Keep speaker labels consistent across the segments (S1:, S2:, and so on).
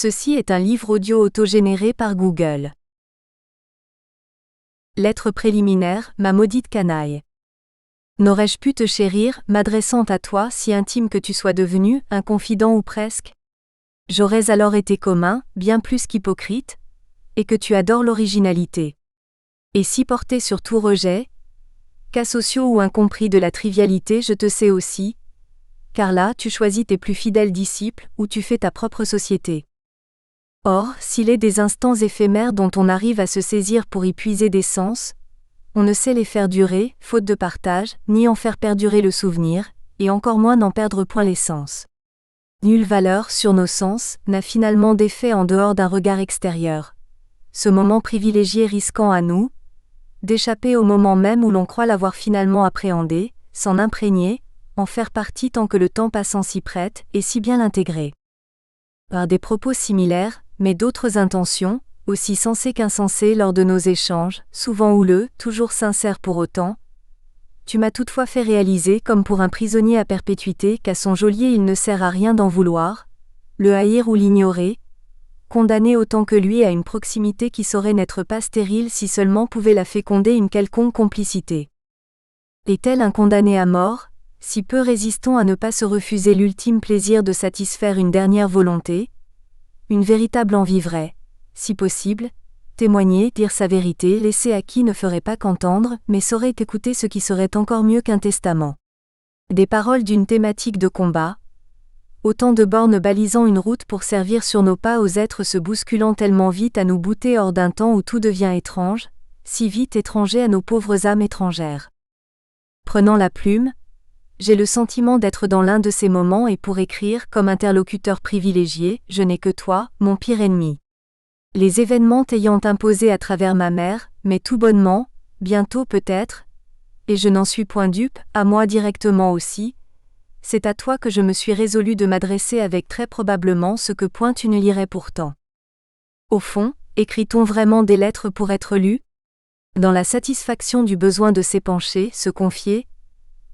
S1: Ceci est un livre audio autogénéré par Google. Lettre préliminaire, ma maudite canaille. N'aurais-je pu te chérir, m'adressant à toi, si intime que tu sois devenu, un confident ou presque? J'aurais alors été commun, bien plus qu'hypocrite, et que tu adores l'originalité. Et si porté sur tout rejet, qu'asociaux ou incompris de la trivialité, je te sais aussi, car là tu choisis tes plus fidèles disciples, ou tu fais ta propre société. Or, s'il est des instants éphémères dont on arrive à se saisir pour y puiser des sens, on ne sait les faire durer, faute de partage, ni en faire perdurer le souvenir, et encore moins n'en perdre point l'essence. Nulle valeur sur nos sens n'a finalement d'effet en dehors d'un regard extérieur. Ce moment privilégié risquant à nous d'échapper au moment même où l'on croit l'avoir finalement appréhendé, s'en imprégner, en faire partie tant que le temps passant s'y prête, et si bien l'intégrer. Par des propos similaires, mais d'autres intentions, aussi sensées qu'insensées lors de nos échanges, souvent houleux, toujours sincères pour autant, tu m'as toutefois fait réaliser comme pour un prisonnier à perpétuité qu'à son geôlier il ne sert à rien d'en vouloir, le haïr ou l'ignorer, condamné autant que lui à une proximité qui saurait n'être pas stérile si seulement pouvait la féconder une quelconque complicité. Et tel un condamné à mort, si peu résistons à ne pas se refuser l'ultime plaisir de satisfaire une dernière volonté, une véritable envie vraie, si possible, témoigner, dire sa vérité, laisser à qui ne ferait pas qu'entendre, mais saurait écouter ce qui serait encore mieux qu'un testament. Des paroles d'une thématique de combat, autant de bornes balisant une route pour servir sur nos pas aux êtres se bousculant tellement vite à nous bouter hors d'un temps où tout devient étrange, si vite étranger à nos pauvres âmes étrangères. Prenant la plume, j'ai le sentiment d'être dans l'un de ces moments et pour écrire comme interlocuteur privilégié, je n'ai que toi, mon pire ennemi. Les événements t'ayant imposé à travers ma mère, mais tout bonnement, bientôt peut-être, et je n'en suis point dupe, à moi directement aussi, c'est à toi que je me suis résolu de m'adresser avec très probablement ce que point tu ne lirais pourtant. Au fond, écrit-on vraiment des lettres pour être lues? Dans la satisfaction du besoin de s'épancher, se confier,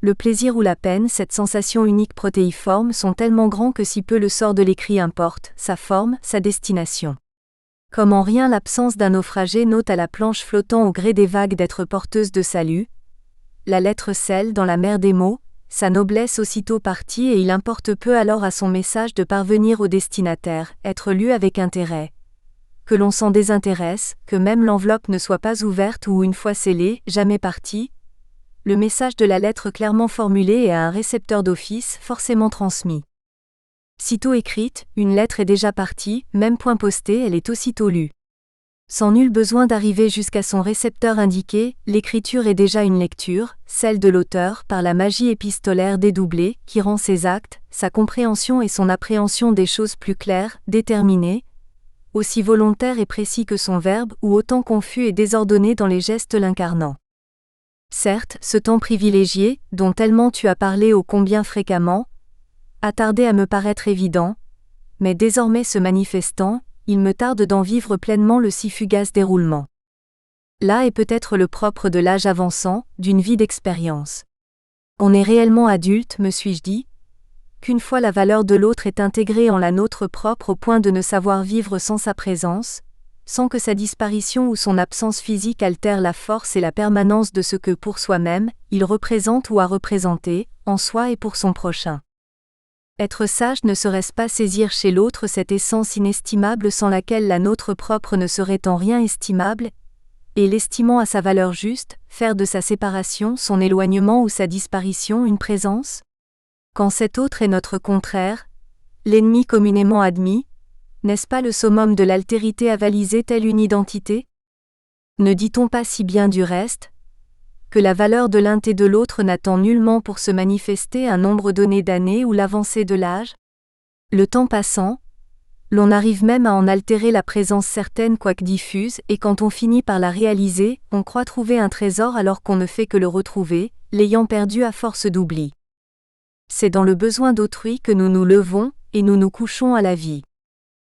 S1: le plaisir ou la peine, cette sensation unique protéiforme sont tellement grands que si peu le sort de l'écrit importe, sa forme, sa destination. Comme en rien l'absence d'un naufragé n'ôte à la planche flottant au gré des vagues d'être porteuse de salut, la lettre scelle dans la mer des mots, sa noblesse aussitôt partie et il importe peu alors à son message de parvenir au destinataire, être lu avec intérêt. Que l'on s'en désintéresse, que même l'enveloppe ne soit pas ouverte ou une fois scellée, jamais partie, le message de la lettre clairement formulé est à un récepteur d'office forcément transmis. Sitôt écrite, une lettre est déjà partie, même point postée, elle est aussitôt lue. Sans nul besoin d'arriver jusqu'à son récepteur indiqué, l'écriture est déjà une lecture, celle de l'auteur, par la magie épistolaire dédoublée, qui rend ses actes, sa compréhension et son appréhension des choses plus claires, déterminées, aussi volontaires et précis que son verbe, ou autant confus et désordonnés dans les gestes l'incarnant. Certes, ce temps privilégié, dont tellement tu as parlé ô combien fréquemment, a tardé à me paraître évident, mais désormais se manifestant, il me tarde d'en vivre pleinement le si fugace déroulement. Là est peut-être le propre de l'âge avançant, d'une vie d'expérience. On est réellement adulte, me suis-je dit, qu'une fois la valeur de l'autre est intégrée en la nôtre propre au point de ne savoir vivre sans sa présence, sans que sa disparition ou son absence physique altère la force et la permanence de ce que pour soi-même, il représente ou a représenté, en soi et pour son prochain. Être sage ne serait-ce pas saisir chez l'autre cette essence inestimable sans laquelle la nôtre propre ne serait en rien estimable, et l'estimant à sa valeur juste, faire de sa séparation, son éloignement ou sa disparition une présence? Quand cet autre est notre contraire, l'ennemi communément admis, n'est-ce pas le summum de l'altérité avalisée telle une identité? Ne dit-on pas si bien du reste, que la valeur de l'un et de l'autre n'attend nullement pour se manifester un nombre donné d'années ou l'avancée de l'âge? Le temps passant, l'on arrive même à en altérer la présence certaine quoique diffuse, et quand on finit par la réaliser, on croit trouver un trésor alors qu'on ne fait que le retrouver, l'ayant perdu à force d'oubli. C'est dans le besoin d'autrui que nous nous levons, et nous nous couchons à la vie.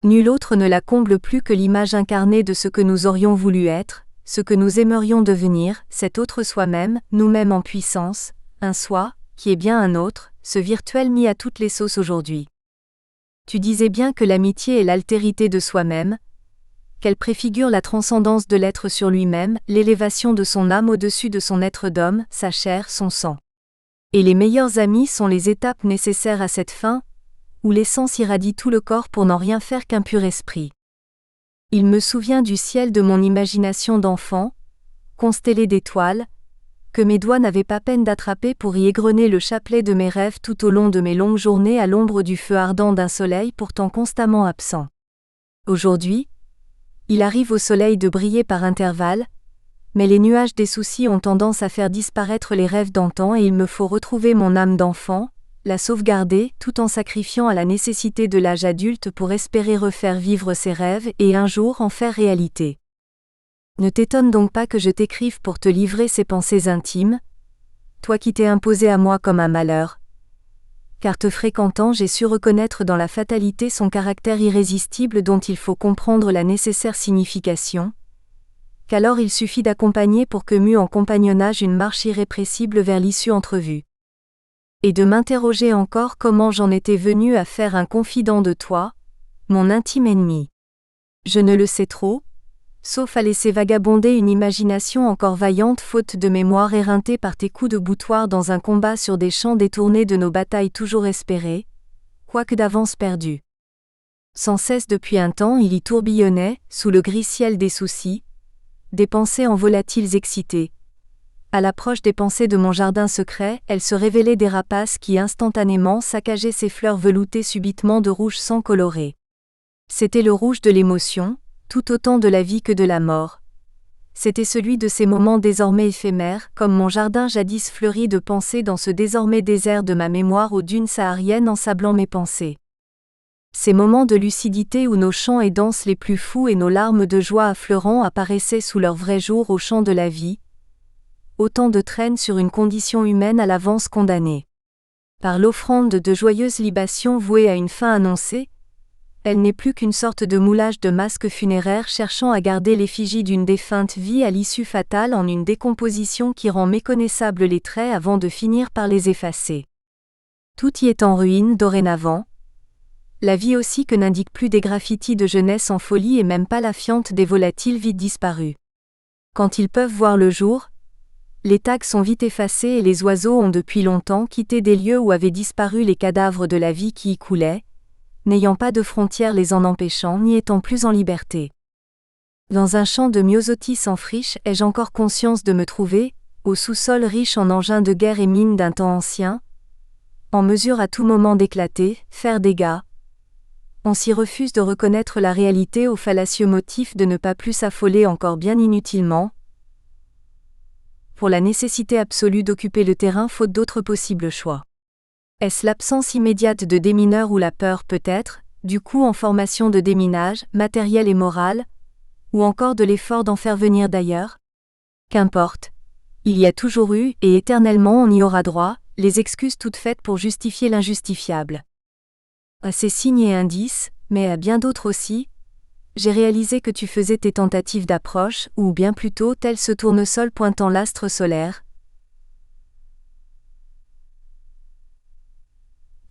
S1: Nul autre ne la comble plus que l'image incarnée de ce que nous aurions voulu être, ce que nous aimerions devenir, cet autre soi-même, nous-mêmes en puissance, un soi, qui est bien un autre, ce virtuel mis à toutes les sauces aujourd'hui. Tu disais bien que l'amitié est l'altérité de soi-même, qu'elle préfigure la transcendance de l'être sur lui-même, l'élévation de son âme au-dessus de son être d'homme, sa chair, son sang. Et les meilleurs amis sont les étapes nécessaires à cette fin, où l'essence irradie tout le corps pour n'en rien faire qu'un pur esprit. Il me souvient du ciel de mon imagination d'enfant, constellé d'étoiles, que mes doigts n'avaient pas peine d'attraper pour y égrener le chapelet de mes rêves tout au long de mes longues journées à l'ombre du feu ardent d'un soleil pourtant constamment absent. Aujourd'hui, il arrive au soleil de briller par intervalles, mais les nuages des soucis ont tendance à faire disparaître les rêves d'antan et il me faut retrouver mon âme d'enfant, la sauvegarder tout en sacrifiant à la nécessité de l'âge adulte pour espérer refaire vivre ses rêves et un jour en faire réalité. Ne t'étonne donc pas que je t'écrive pour te livrer ces pensées intimes, toi qui t'es imposé à moi comme un malheur. Car te fréquentant, j'ai su reconnaître dans la fatalité son caractère irrésistible dont il faut comprendre la nécessaire signification, qu'alors il suffit d'accompagner pour que mue en compagnonnage une marche irrépressible vers l'issue entrevue. Et de m'interroger encore comment j'en étais venu à faire un confident de toi, mon intime ennemi. Je ne le sais trop, sauf à laisser vagabonder une imagination encore vaillante faute de mémoire éreintée par tes coups de boutoir dans un combat sur des champs détournés de nos batailles toujours espérées, quoique d'avance perdues. Sans cesse depuis un temps il y tourbillonnait, sous le gris ciel des soucis, des pensées en volatiles excités. À l'approche des pensées de mon jardin secret, elles se révélaient des rapaces qui instantanément saccageaient ces fleurs veloutées subitement de rouge sang coloré. C'était le rouge de l'émotion, tout autant de la vie que de la mort. C'était celui de ces moments désormais éphémères, comme mon jardin jadis fleuri de pensées dans ce désormais désert de ma mémoire aux dunes sahariennes ensablant mes pensées. Ces moments de lucidité où nos chants et danses les plus fous et nos larmes de joie affleurant apparaissaient sous leur vrai jour au champ de la vie, autant de traînes sur une condition humaine à l'avance condamnée. Par l'offrande de joyeuses libations vouées à une fin annoncée, elle n'est plus qu'une sorte de moulage de masques funéraires cherchant à garder l'effigie d'une défunte vie à l'issue fatale en une décomposition qui rend méconnaissables les traits avant de finir par les effacer. Tout y est en ruine dorénavant. La vie aussi que n'indiquent plus des graffitis de jeunesse en folie et même pas la fiente des volatiles vides disparus. Quand ils peuvent voir le jour, les tags sont vite effacés et les oiseaux ont depuis longtemps quitté des lieux où avaient disparu les cadavres de la vie qui y coulait, n'ayant pas de frontières les en empêchant ni étant plus en liberté. Dans un champ de myosotis en friche, ai-je encore conscience de me trouver, au sous-sol riche en engins de guerre et mines d'un temps ancien, en mesure à tout moment d'éclater, faire dégâts. On s'y refuse de reconnaître la réalité au fallacieux motif de ne pas plus s'affoler encore bien inutilement, pour la nécessité absolue d'occuper le terrain faute d'autres possibles choix. Est-ce l'absence immédiate de démineurs ou la peur peut-être, du coup en formation de déminage, matériel et moral, ou encore de l'effort d'en faire venir d'ailleurs? Qu'importe. Il y a toujours eu, et éternellement on y aura droit, les excuses toutes faites pour justifier l'injustifiable. À ces signes et indices, mais à bien d'autres aussi, j'ai réalisé que tu faisais tes tentatives d'approche, ou bien plutôt tel ce tournesol pointant l'astre solaire,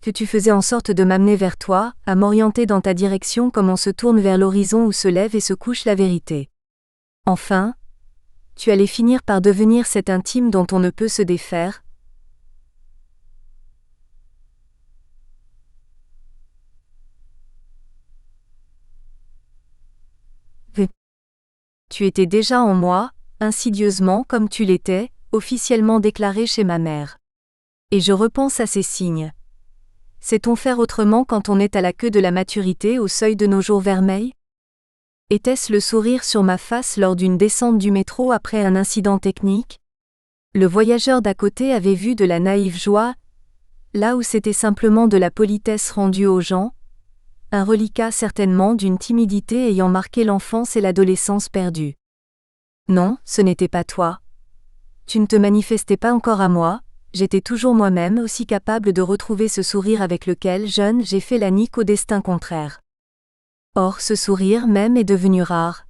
S1: que tu faisais en sorte de m'amener vers toi, à m'orienter dans ta direction comme on se tourne vers l'horizon où se lève et se couche la vérité. Enfin, tu allais finir par devenir cet intime dont on ne peut se défaire, tu étais déjà en moi, insidieusement comme tu l'étais, officiellement déclaré chez ma mère. Et je repense à ces signes. Sait-on faire autrement quand on est à la queue de la maturité au seuil de nos jours vermeils? Était-ce le sourire sur ma face lors d'une descente du métro après un incident technique? Le voyageur d'à côté avait vu de la naïve joie, là où c'était simplement de la politesse rendue aux gens, un reliquat certainement d'une timidité ayant marqué l'enfance et l'adolescence perdues. Non, ce n'était pas toi. Tu ne te manifestais pas encore à moi, j'étais toujours moi-même aussi capable de retrouver ce sourire avec lequel, jeune, j'ai fait la nique au destin contraire. Or ce sourire même est devenu rare.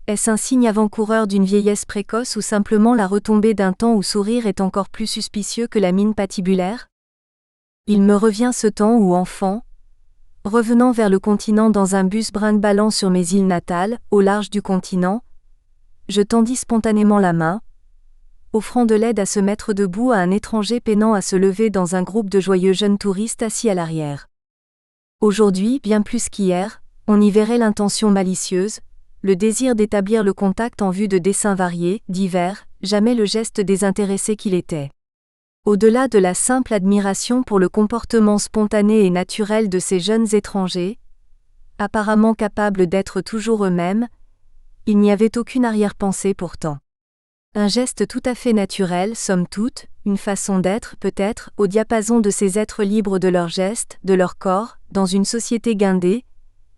S1: Est-ce un signe avant-coureur d'une vieillesse précoce ou simplement la retombée d'un temps où sourire est encore plus suspicieux que la mine patibulaire? Il me revient ce temps où enfant, Revenant vers le continent dans un bus brinque-ballant sur mes îles natales, au large du continent, je tendis spontanément la main, offrant de l'aide à se mettre debout à un étranger peinant à se lever dans un groupe de joyeux jeunes touristes assis à l'arrière. Aujourd'hui, bien plus qu'hier, on y verrait l'intention malicieuse, le désir d'établir le contact en vue de desseins variés, divers, jamais le geste désintéressé qu'il était. Au-delà de la simple admiration pour le comportement spontané et naturel de ces jeunes étrangers, apparemment capables d'être toujours eux-mêmes, il n'y avait aucune arrière-pensée pourtant. Un geste tout à fait naturel, somme toute, une façon d'être peut-être, au diapason de ces êtres libres de leurs gestes, de leur corps, dans une société guindée,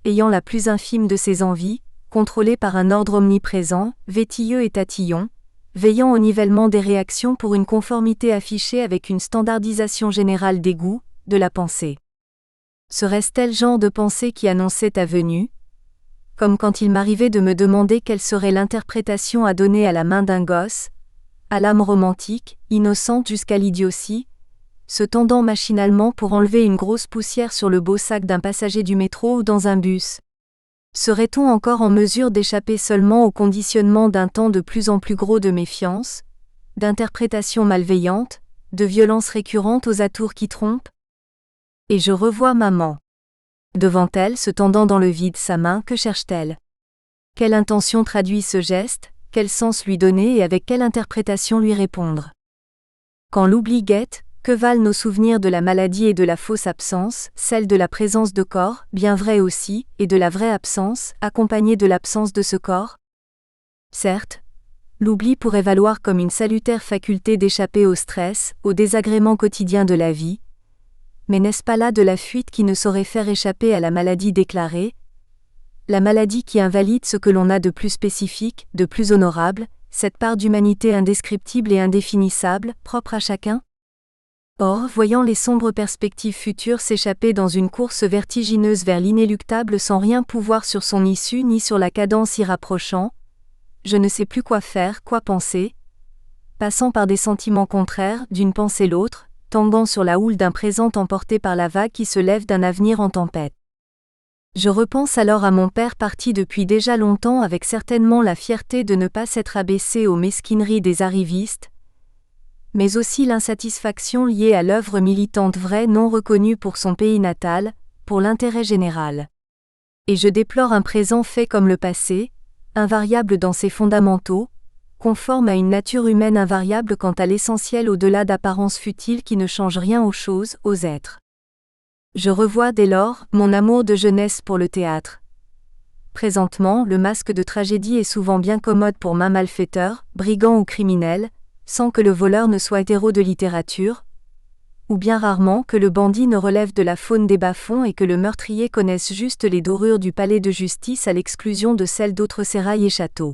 S1: ayant la plus infime de ses envies, contrôlée par un ordre omniprésent, vétilleux et tatillon, veillant au nivellement des réactions pour une conformité affichée avec une standardisation générale des goûts, de la pensée. Serait-ce tel genre de pensée qui annonçait ta venue ? Comme quand il m'arrivait de me demander quelle serait l'interprétation à donner à la main d'un gosse, à l'âme romantique, innocente jusqu'à l'idiotie, se tendant machinalement pour enlever une grosse poussière sur le beau sac d'un passager du métro ou dans un bus. Serait-on encore en mesure d'échapper seulement au conditionnement d'un temps de plus en plus gros de méfiance, d'interprétation malveillante, de violence récurrente aux atours qui trompent ? Et je revois maman. Devant elle, se tendant dans le vide sa main, que cherche-t-elle ? Quelle intention traduit ce geste, quel sens lui donner et avec quelle interprétation lui répondre ? Quand l'oubli guette, que valent nos souvenirs de la maladie et de la fausse absence, celle de la présence de corps, bien vraie aussi, et de la vraie absence, accompagnée de l'absence de ce corps ? Certes, l'oubli pourrait valoir comme une salutaire faculté d'échapper au stress, aux désagréments quotidiens de la vie, mais n'est-ce pas là de la fuite qui ne saurait faire échapper à la maladie déclarée ? La maladie qui invalide ce que l'on a de plus spécifique, de plus honorable, cette part d'humanité indescriptible et indéfinissable, propre à chacun ? Or, voyant les sombres perspectives futures s'échapper dans une course vertigineuse vers l'inéluctable sans rien pouvoir sur son issue ni sur la cadence y rapprochant, je ne sais plus quoi faire, quoi penser, passant par des sentiments contraires, d'une pensée l'autre, tanguant sur la houle d'un présent emporté par la vague qui se lève d'un avenir en tempête. Je repense alors à mon père parti depuis déjà longtemps avec certainement la fierté de ne pas s'être abaissé aux mesquineries des arrivistes, mais aussi l'insatisfaction liée à l'œuvre militante vraie non reconnue pour son pays natal, pour l'intérêt général. Et je déplore un présent fait comme le passé, invariable dans ses fondamentaux, conforme à une nature humaine invariable quant à l'essentiel au-delà d'apparences futiles qui ne changent rien aux choses, aux êtres. Je revois dès lors mon amour de jeunesse pour le théâtre. Présentement, le masque de tragédie est souvent bien commode pour main malfaiteur, brigand ou criminel, sans que le voleur ne soit héros de littérature, ou bien rarement que le bandit ne relève de la faune des bas-fonds et que le meurtrier connaisse juste les dorures du palais de justice à l'exclusion de celles d'autres sérails et châteaux.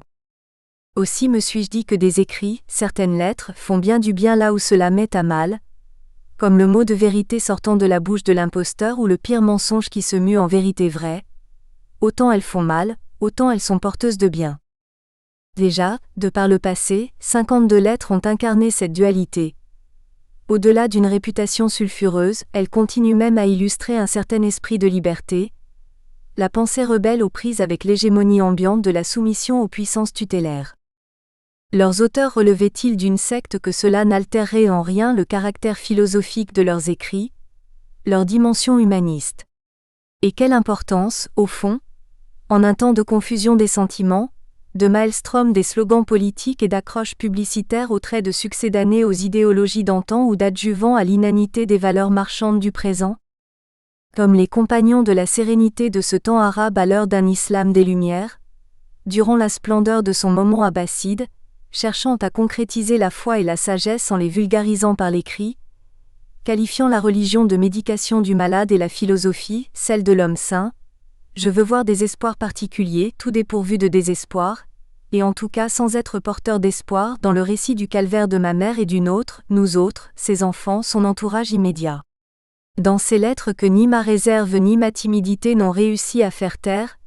S1: Aussi me suis-je dit que des écrits, certaines lettres, font bien du bien là où cela met à mal, comme le mot de vérité sortant de la bouche de l'imposteur ou le pire mensonge qui se mue en vérité vraie. Autant elles font mal, autant elles sont porteuses de bien. Déjà, de par le passé, 52 lettres ont incarné cette dualité. Au-delà d'une réputation sulfureuse, elles continuent même à illustrer un certain esprit de liberté, la pensée rebelle aux prises avec l'hégémonie ambiante de la soumission aux puissances tutélaires. Leurs auteurs relevaient-ils d'une secte que cela n'altérerait en rien le caractère philosophique de leurs écrits, leur dimension humaniste ? Et quelle importance, au fond, en un temps de confusion des sentiments, de maelstrom des slogans politiques et d'accroches publicitaires aux traits de succédanés aux idéologies d'antan ou d'adjuvants à l'inanité des valeurs marchandes du présent ? Comme les compagnons de la sérénité de ce temps arabe à l'heure d'un islam des Lumières, durant la splendeur de son moment abbasside, cherchant à concrétiser la foi et la sagesse en les vulgarisant par l'écrit, qualifiant la religion de médication du malade et la philosophie, celle de l'homme saint, je veux voir des espoirs particuliers, tout dépourvus de désespoir, et en tout cas sans être porteur d'espoir dans le récit du calvaire de ma mère et du nôtre, nous autres, ses enfants, son entourage immédiat. Dans ces lettres que ni ma réserve ni ma timidité n'ont réussi à faire taire,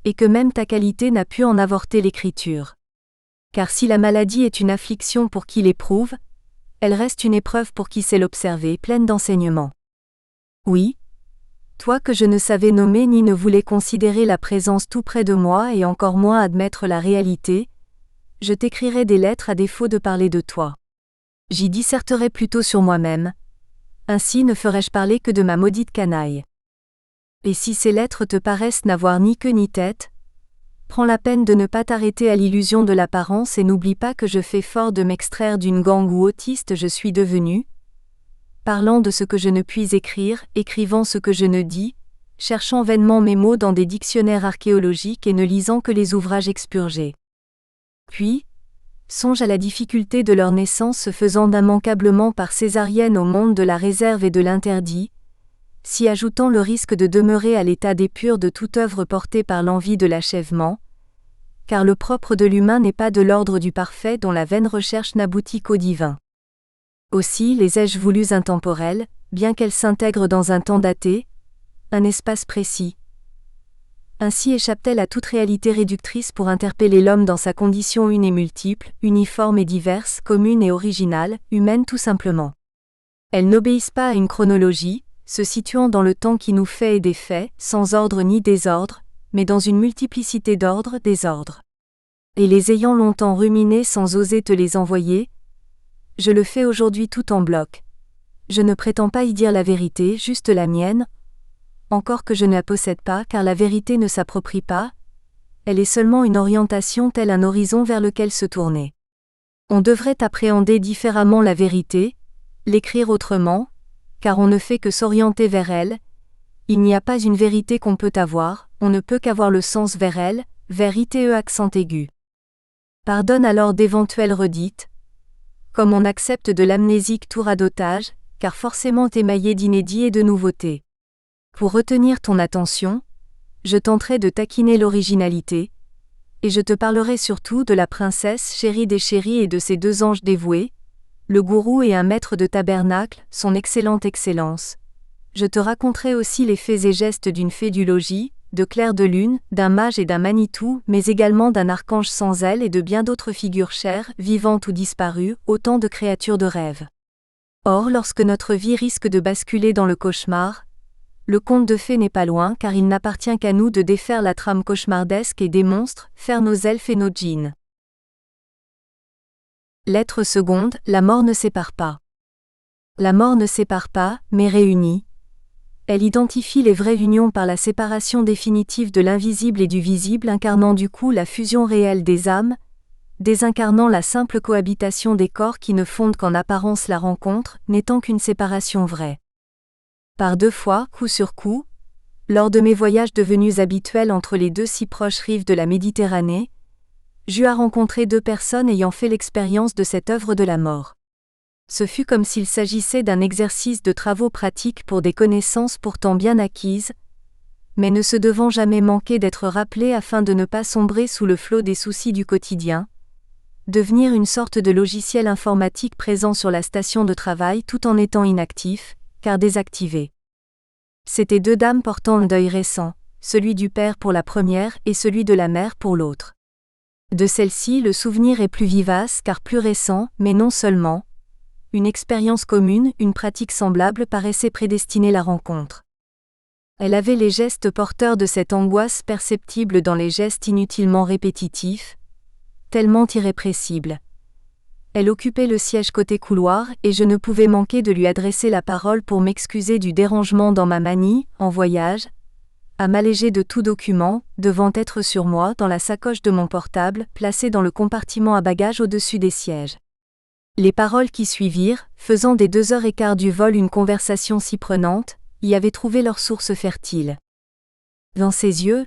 S1: et que même ta qualité n'a pu en avorter l'écriture. Car si la maladie est une affliction pour qui l'éprouve, elle reste une épreuve pour qui sait l'observer, pleine d'enseignements. Oui, Toi que je ne savais nommer ni ne voulais considérer la présence tout près de moi et encore moins admettre la réalité, je t'écrirai des lettres à défaut de parler de toi. J'y disserterai plutôt sur moi-même. Ainsi ne ferai-je parler que de ma maudite canaille. Et si ces lettres te paraissent n'avoir ni queue ni tête, prends la peine de ne pas t'arrêter à l'illusion de l'apparence et n'oublie pas que je fais fort de m'extraire d'une gangue où autiste je suis devenu, parlant de ce que je ne puis écrire, écrivant ce que je ne dis, cherchant vainement mes mots dans des dictionnaires archéologiques et ne lisant que les ouvrages expurgés. Puis, songe à la difficulté de leur naissance se faisant immanquablement par césarienne au monde de la réserve et de l'interdit, s'y ajoutant le risque de demeurer à l'état d'épure de toute œuvre portée par l'envie de l'achèvement, car le propre de l'humain n'est pas de l'ordre du parfait dont la vaine recherche n'aboutit qu'au divin. Aussi les ai-je voulues intemporelles, bien qu'elles s'intègrent dans un temps daté, un espace précis. Ainsi échappe-t-elle à toute réalité réductrice pour interpeller l'homme dans sa condition une et multiple, uniforme et diverse, commune et originale, humaine tout simplement. Elles n'obéissent pas à une chronologie, se situant dans le temps qui nous fait et défait, sans ordre ni désordre, mais dans une multiplicité d'ordres, désordres. Et les ayant longtemps ruminés sans oser te les envoyer, je le fais aujourd'hui tout en bloc. Je ne prétends pas y dire la vérité, juste la mienne, encore que je ne la possède pas car la vérité ne s'approprie pas, elle est seulement une orientation telle un horizon vers lequel se tourner. On devrait appréhender différemment la vérité, l'écrire autrement, car on ne fait que s'orienter vers elle, il n'y a pas une vérité qu'on peut avoir, on ne peut qu'avoir le sens vers elle, vers ite accent aigu. Pardonne alors d'éventuelles redites, comme on accepte de l'amnésique tout radotage, car forcément émaillé d'inédits et de nouveautés. Pour retenir ton attention, je tenterai de taquiner l'originalité, et je te parlerai surtout de la princesse chérie des chéris et de ses deux anges dévoués, le gourou et un maître de tabernacle, son excellente excellence. Je te raconterai aussi les faits et gestes d'une fée du logis, de Claire de Lune, d'un mage et d'un Manitou, mais également d'un archange sans ailes et de bien d'autres figures chères, vivantes ou disparues, autant de créatures de rêve. Or, lorsque notre vie risque de basculer dans le cauchemar, le conte de fées n'est pas loin car il n'appartient qu'à nous de défaire la trame cauchemardesque et des monstres, faire nos elfes et nos djinns. Lettre seconde, la mort ne sépare pas. La mort ne sépare pas, mais réunit. Elle identifie les vraies unions par la séparation définitive de l'invisible et du visible incarnant du coup la fusion réelle des âmes, désincarnant la simple cohabitation des corps qui ne fondent qu'en apparence la rencontre, n'étant qu'une séparation vraie. Par deux fois, coup sur coup, lors de mes voyages devenus habituels entre les deux si proches rives de la Méditerranée, j'eus à rencontrer deux personnes ayant fait l'expérience de cette œuvre de la mort. Ce fut comme s'il s'agissait d'un exercice de travaux pratiques pour des connaissances pourtant bien acquises, mais ne se devant jamais manquer d'être rappelées afin de ne pas sombrer sous le flot des soucis du quotidien, devenir une sorte de logiciel informatique présent sur la station de travail tout en étant inactif, car désactivé. C'étaient deux dames portant un deuil récent, celui du père pour la première et celui de la mère pour l'autre. De celle-ci le souvenir est plus vivace car plus récent, mais non seulement. Une expérience commune, une pratique semblable paraissait prédestiner la rencontre. Elle avait les gestes porteurs de cette angoisse perceptible dans les gestes inutilement répétitifs, tellement irrépressibles. Elle occupait le siège côté couloir et je ne pouvais manquer de lui adresser la parole pour m'excuser du dérangement dans ma manie, en voyage, à m'alléger de tout document, devant être sur moi dans la sacoche de mon portable, placé dans le compartiment à bagages au-dessus des sièges. Les paroles qui suivirent, faisant des 2h15 du vol une conversation si prenante, y avaient trouvé leur source fertile. Dans ses yeux,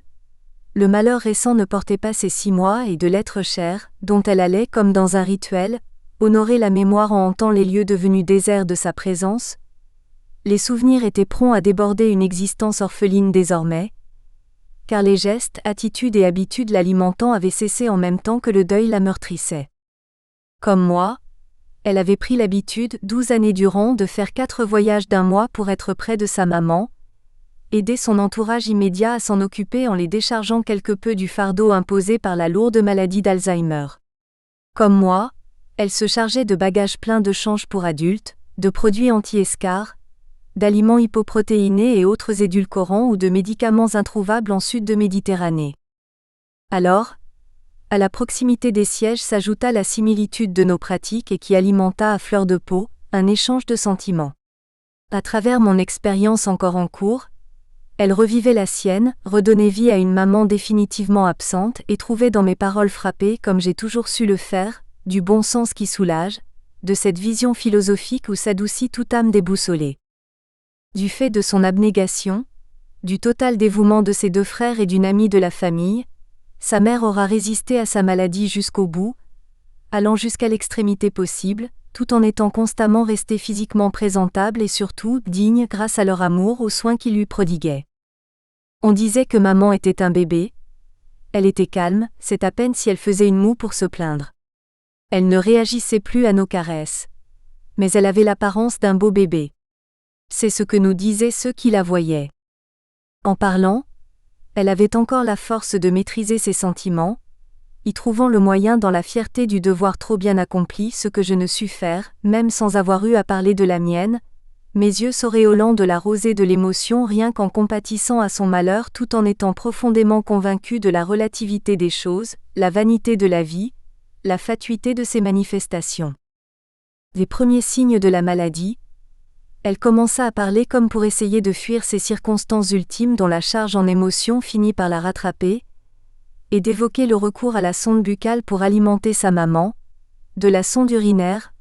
S1: le malheur récent ne portait pas ses 6 mois et de l'être cher, dont elle allait, comme dans un rituel, honorer la mémoire en hantant les lieux devenus déserts de sa présence. Les souvenirs étaient prompts à déborder une existence orpheline désormais, car les gestes, attitudes et habitudes l'alimentant avaient cessé en même temps que le deuil la meurtrissait. Comme moi, elle avait pris l'habitude, 12 années durant, de faire 4 voyages d'un mois pour être près de sa maman, aider son entourage immédiat à s'en occuper en les déchargeant quelque peu du fardeau imposé par la lourde maladie d'Alzheimer. Comme moi, elle se chargeait de bagages pleins de change pour adultes, de produits anti-escarres, d'aliments hypoprotéinés et autres édulcorants ou de médicaments introuvables en sud de Méditerranée. Alors, à la proximité des sièges s'ajouta la similitude de nos pratiques et qui alimenta à fleur de peau un échange de sentiments. À travers mon expérience encore en cours, elle revivait la sienne, redonnait vie à une maman définitivement absente et trouvait dans mes paroles frappées, comme j'ai toujours su le faire, du bon sens qui soulage, de cette vision philosophique où s'adoucit toute âme déboussolée. Du fait de son abnégation, du total dévouement de ses deux frères et d'une amie de la famille, sa mère aura résisté à sa maladie jusqu'au bout, allant jusqu'à l'extrémité possible, tout en étant constamment restée physiquement présentable et surtout digne grâce à leur amour aux soins qu'ils lui prodiguaient. On disait que maman était un bébé. Elle était calme, c'est à peine si elle faisait une moue pour se plaindre. Elle ne réagissait plus à nos caresses. Mais elle avait l'apparence d'un beau bébé. C'est ce que nous disaient ceux qui la voyaient. En parlant, elle avait encore la force de maîtriser ses sentiments, y trouvant le moyen dans la fierté du devoir trop bien accompli ce que je ne sus faire, même sans avoir eu à parler de la mienne, mes yeux s'auréolant de la rosée de l'émotion rien qu'en compatissant à son malheur tout en étant profondément convaincu de la relativité des choses, la vanité de la vie, la fatuité de ses manifestations. Les premiers signes de la maladie, elle commença à parler comme pour essayer de fuir ces circonstances ultimes dont la charge en émotions finit par la rattraper, et d'évoquer le recours à la sonde buccale pour alimenter sa maman, de la sonde urinaire,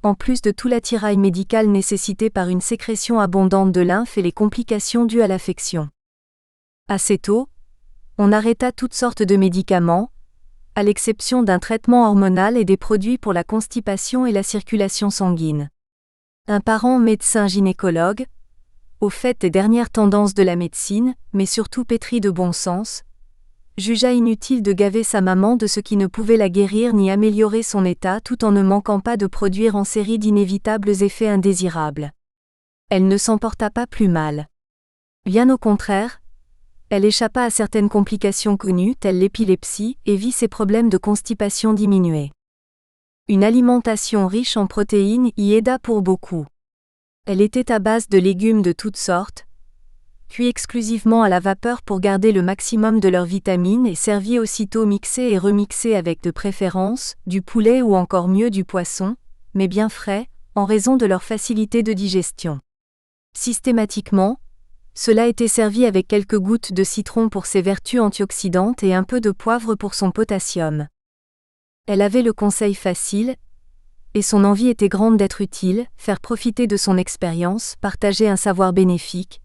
S1: en plus de tout l'attirail médical nécessité par une sécrétion abondante de lymphe et les complications dues à l'affection. Assez tôt, on arrêta toutes sortes de médicaments, à l'exception d'un traitement hormonal et des produits pour la constipation et la circulation sanguine. Un parent médecin gynécologue, au fait des dernières tendances de la médecine, mais surtout pétri de bon sens, jugea inutile de gaver sa maman de ce qui ne pouvait la guérir ni améliorer son état tout en ne manquant pas de produire en série d'inévitables effets indésirables. Elle ne s'en porta pas plus mal. Bien au contraire, elle échappa à certaines complications connues telles l'épilepsie et vit ses problèmes de constipation diminuer. Une alimentation riche en protéines y aida pour beaucoup. Elle était à base de légumes de toutes sortes, cuits exclusivement à la vapeur pour garder le maximum de leurs vitamines et servis aussitôt mixés et remixés avec de préférence, du poulet ou encore mieux du poisson, mais bien frais, en raison de leur facilité de digestion. Systématiquement, cela était servi avec quelques gouttes de citron pour ses vertus antioxydantes et un peu de poivre pour son potassium. Elle avait le conseil facile, et son envie était grande d'être utile, faire profiter de son expérience, partager un savoir bénéfique.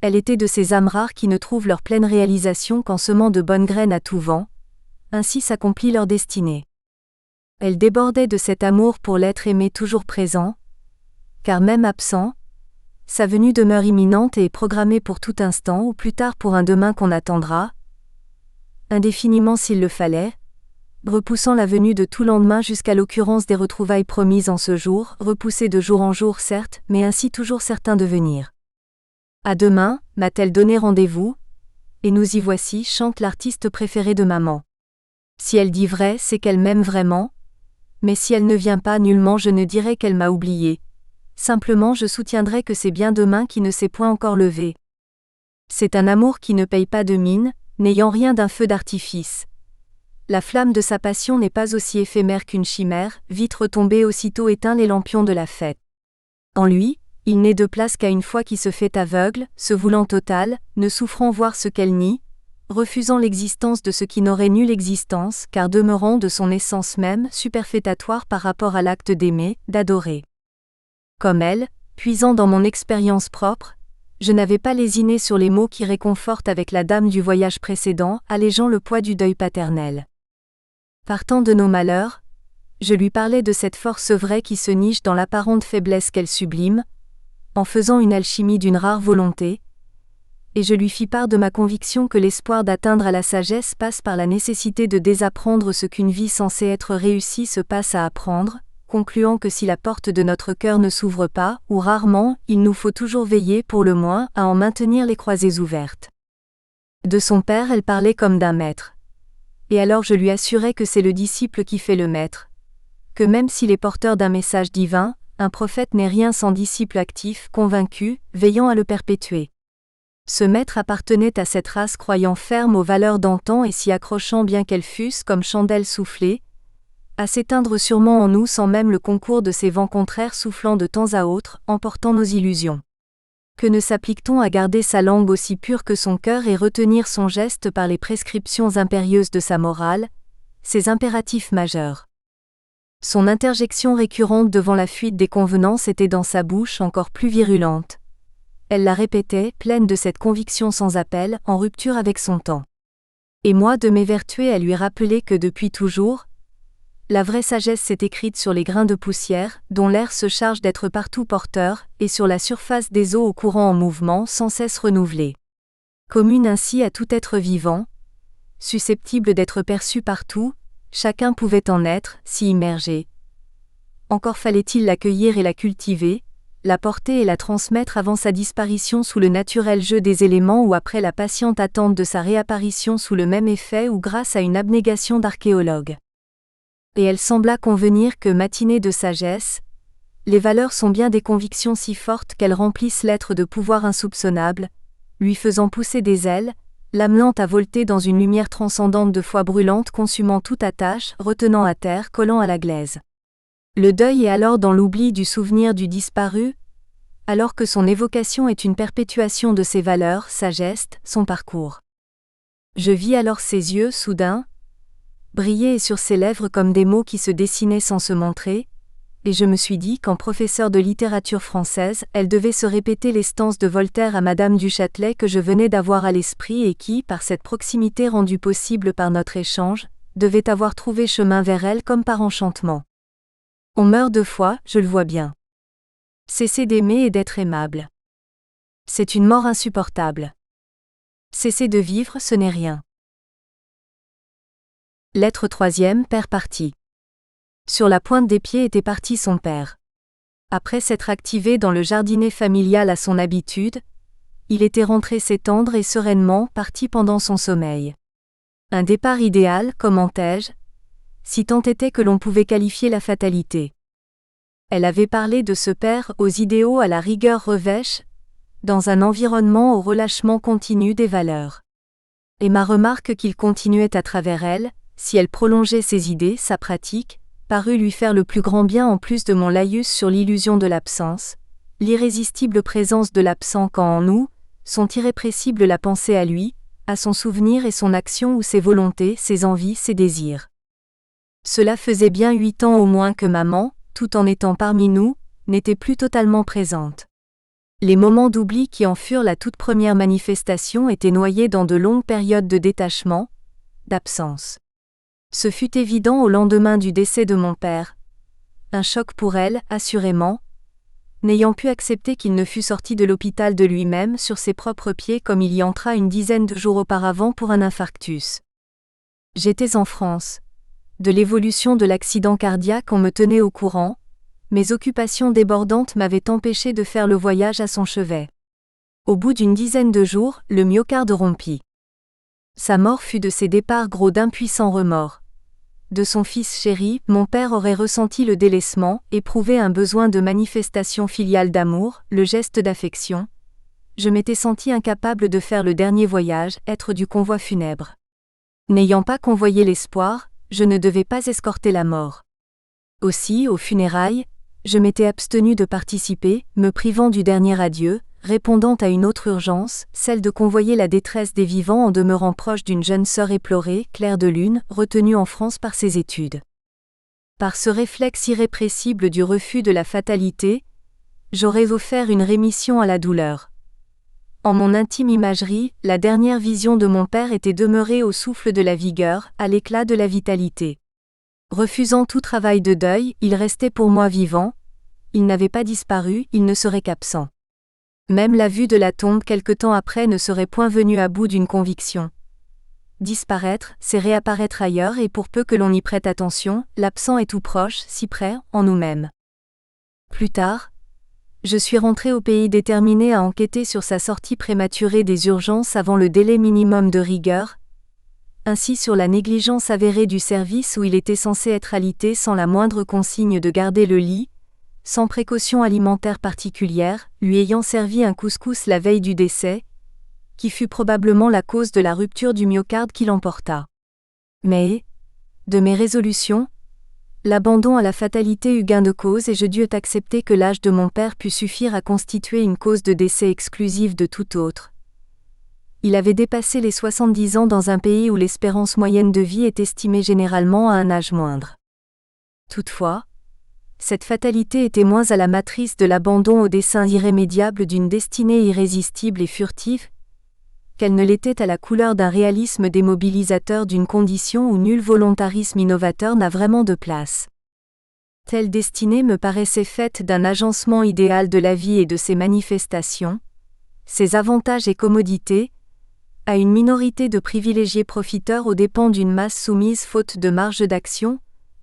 S1: Elle était de ces âmes rares qui ne trouvent leur pleine réalisation qu'en semant de bonnes graines à tout vent, ainsi s'accomplit leur destinée. Elle débordait de cet amour pour l'être aimé toujours présent, car même absent, sa venue demeure imminente et est programmée pour tout instant ou plus tard pour un demain qu'on attendra, indéfiniment s'il le fallait, repoussant la venue de tout lendemain jusqu'à l'occurrence des retrouvailles promises en ce jour, repoussées de jour en jour certes, mais ainsi toujours certain de venir. À demain, m'a-t-elle donné rendez-vous, et nous y voici, chante l'artiste préféré de maman. Si elle dit vrai, c'est qu'elle m'aime vraiment, mais si elle ne vient pas nullement je ne dirai qu'elle m'a oublié. Simplement je soutiendrai que c'est bien demain qui ne s'est point encore levé. C'est un amour qui ne paye pas de mine, n'ayant rien d'un feu d'artifice. La flamme de sa passion n'est pas aussi éphémère qu'une chimère, vite retombée aussitôt éteint les lampions de la fête. En lui, il n'est de place qu'à une foi qui se fait aveugle, se voulant totale, ne souffrant voir ce qu'elle nie, refusant l'existence de ce qui n'aurait nulle existence, car demeurant de son essence même superfétatoire par rapport à l'acte d'aimer, d'adorer. Comme elle, puisant dans mon expérience propre, je n'avais pas lésiné sur les mots qui réconfortent avec la dame du voyage précédent, allégeant le poids du deuil paternel. Partant de nos malheurs, je lui parlais de cette force vraie qui se niche dans l'apparente faiblesse qu'elle sublime, en faisant une alchimie d'une rare volonté, et je lui fis part de ma conviction que l'espoir d'atteindre à la sagesse passe par la nécessité de désapprendre ce qu'une vie censée être réussie se passe à apprendre, concluant que si la porte de notre cœur ne s'ouvre pas, ou rarement, il nous faut toujours veiller pour le moins à en maintenir les croisées ouvertes. De son père elle parlait comme d'un maître. Et alors je lui assurais que c'est le disciple qui fait le maître, que même s'il est porteur d'un message divin, un prophète n'est rien sans disciple actif, convaincu, veillant à le perpétuer. Ce maître appartenait à cette race croyant ferme aux valeurs d'antan et s'y accrochant bien qu'elles fussent comme chandelles soufflées, à s'éteindre sûrement en nous sans même le concours de ces vents contraires soufflant de temps à autre, emportant nos illusions. Que ne s'applique-t-on à garder sa langue aussi pure que son cœur et retenir son geste par les prescriptions impérieuses de sa morale, ses impératifs majeurs. Son interjection récurrente devant la fuite des convenances était dans sa bouche encore plus virulente. Elle la répétait, pleine de cette conviction sans appel, en rupture avec son temps. Et moi de m'évertuer à lui rappeler que depuis toujours, la vraie sagesse s'est écrite sur les grains de poussière, dont l'air se charge d'être partout porteur, et sur la surface des eaux au courant en mouvement sans cesse renouvelé. Commune ainsi à tout être vivant, susceptible d'être perçu partout, chacun pouvait en être, s'y immerger. Encore fallait-il l'accueillir et la cultiver, la porter et la transmettre avant sa disparition sous le naturel jeu des éléments ou après la patiente attente de sa réapparition sous le même effet ou grâce à une abnégation d'archéologue. Et elle sembla convenir que, matinée de sagesse, les valeurs sont bien des convictions si fortes qu'elles remplissent l'être de pouvoir insoupçonnable, lui faisant pousser des ailes, l'amenant à volter dans une lumière transcendante de foi brûlante consumant toute attache, retenant à terre, collant à la glaise. Le deuil est alors dans l'oubli du souvenir du disparu, alors que son évocation est une perpétuation de ses valeurs, sa geste, son parcours. Je vis alors ses yeux, soudain, briller sur ses lèvres comme des mots qui se dessinaient sans se montrer, et je me suis dit qu'en professeur de littérature française, elle devait se répéter les stances de Voltaire à Madame du Châtelet que je venais d'avoir à l'esprit et qui, par cette proximité rendue possible par notre échange, devait avoir trouvé chemin vers elle comme par enchantement. On meurt 2 fois, je le vois bien. Cesser d'aimer et d'être aimable. C'est une mort insupportable. Cesser de vivre, ce n'est rien. Lettre 3e, père parti. Sur la pointe des pieds était parti son père. Après s'être activé dans le jardinet familial à son habitude, il était rentré s'étendre et sereinement parti pendant son sommeil. Un départ idéal, commentai-je, si tant était que l'on pouvait qualifier la fatalité. Elle avait parlé de ce père aux idéaux à la rigueur revêche, dans un environnement au relâchement continu des valeurs. Et ma remarque qu'il continuait à travers elle, si elle prolongeait ses idées, sa pratique, parut lui faire le plus grand bien en plus de mon laïus sur l'illusion de l'absence, l'irrésistible présence de l'absent quand en nous, sont irrépressibles la pensée à lui, à son souvenir et son action ou ses volontés, ses envies, ses désirs. Cela faisait bien 8 ans au moins que maman, tout en étant parmi nous, n'était plus totalement présente. Les moments d'oubli qui en furent la toute première manifestation étaient noyés dans de longues périodes de détachement, d'absence. Ce fut évident au lendemain du décès de mon père. Un choc pour elle, assurément, n'ayant pu accepter qu'il ne fût sorti de l'hôpital de lui-même sur ses propres pieds comme il y entra une dizaine de jours auparavant pour un infarctus. J'étais en France. De l'évolution de l'accident cardiaque on me tenait au courant, mes occupations débordantes m'avaient empêché de faire le voyage à son chevet. Au bout d'une dizaine de jours, le myocarde rompit. Sa mort fut de ses départs gros d'impuissants remords. De son fils chéri, mon père aurait ressenti le délaissement, éprouvé un besoin de manifestation filiale d'amour, le geste d'affection. Je m'étais senti incapable de faire le dernier voyage, être du convoi funèbre. N'ayant pas convoyé l'espoir, je ne devais pas escorter la mort. Aussi, aux funérailles, je m'étais abstenu de participer, me privant du dernier adieu, répondant à une autre urgence, celle de convoyer la détresse des vivants en demeurant proche d'une jeune sœur éplorée, Claire de Lune, retenue en France par ses études. Par ce réflexe irrépressible du refus de la fatalité, j'aurais offert une rémission à la douleur. En mon intime imagerie, la dernière vision de mon père était demeurée au souffle de la vigueur, à l'éclat de la vitalité. Refusant tout travail de deuil, il restait pour moi vivant, il n'avait pas disparu, il ne serait qu'absent. Même la vue de la tombe quelque temps après ne serait point venue à bout d'une conviction. Disparaître, c'est réapparaître ailleurs et pour peu que l'on y prête attention, l'absent est tout proche, si près, en nous-mêmes. Plus tard, je suis rentré au pays déterminé à enquêter sur sa sortie prématurée des urgences avant le délai minimum de rigueur, ainsi sur la négligence avérée du service où il était censé être alité sans la moindre consigne de garder le lit, sans précaution alimentaire particulière, lui ayant servi un couscous la veille du décès, qui fut probablement la cause de la rupture du myocarde qui l'emporta. Mais, de mes résolutions, l'abandon à la fatalité eut gain de cause et je dus accepter que l'âge de mon père pût suffire à constituer une cause de décès exclusive de tout autre. Il avait dépassé les 70 ans dans un pays où l'espérance moyenne de vie est estimée généralement à un âge moindre. Toutefois, cette fatalité était moins à la matrice de l'abandon au dessein irrémédiable d'une destinée irrésistible et furtive, qu'elle ne l'était à la couleur d'un réalisme démobilisateur d'une condition où nul volontarisme innovateur n'a vraiment de place. Telle destinée me paraissait faite d'un agencement idéal de la vie et de ses manifestations, ses avantages et commodités, à une minorité de privilégiés profiteurs aux dépens d'une masse soumise faute de marge d'action,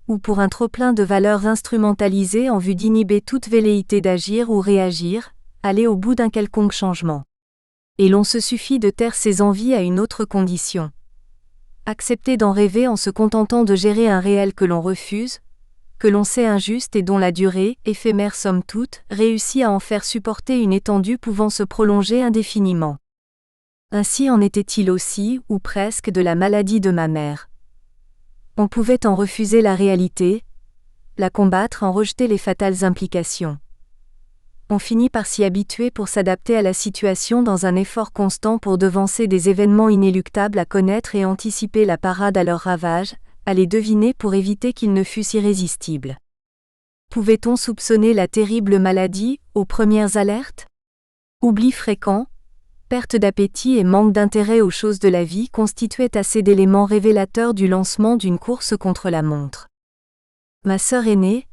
S1: ou pour un trop-plein de valeurs instrumentalisées en vue d'inhiber toute velléité d'agir ou réagir, aller au bout d'un quelconque changement. Et l'on se suffit de taire ses envies à une autre condition. Accepter d'en rêver en se contentant de gérer un réel que l'on refuse, que l'on sait injuste et dont la durée, éphémère somme toute, réussit à en faire supporter une étendue pouvant se prolonger indéfiniment. Ainsi en était-il aussi, ou presque, de la maladie de ma mère. On pouvait en refuser la réalité, la combattre, en rejeter les fatales implications. On finit par s'y habituer pour s'adapter à la situation dans un effort constant pour devancer des événements inéluctables à connaître et anticiper la parade à leurs ravages, à les deviner pour éviter qu'ils ne fussent irrésistibles. Pouvait-on soupçonner la terrible maladie, aux premières alertes ? Oubli fréquent, perte d'appétit et manque d'intérêt aux choses de la vie constituaient assez d'éléments révélateurs du lancement d'une course contre la montre. Ma sœur aînée,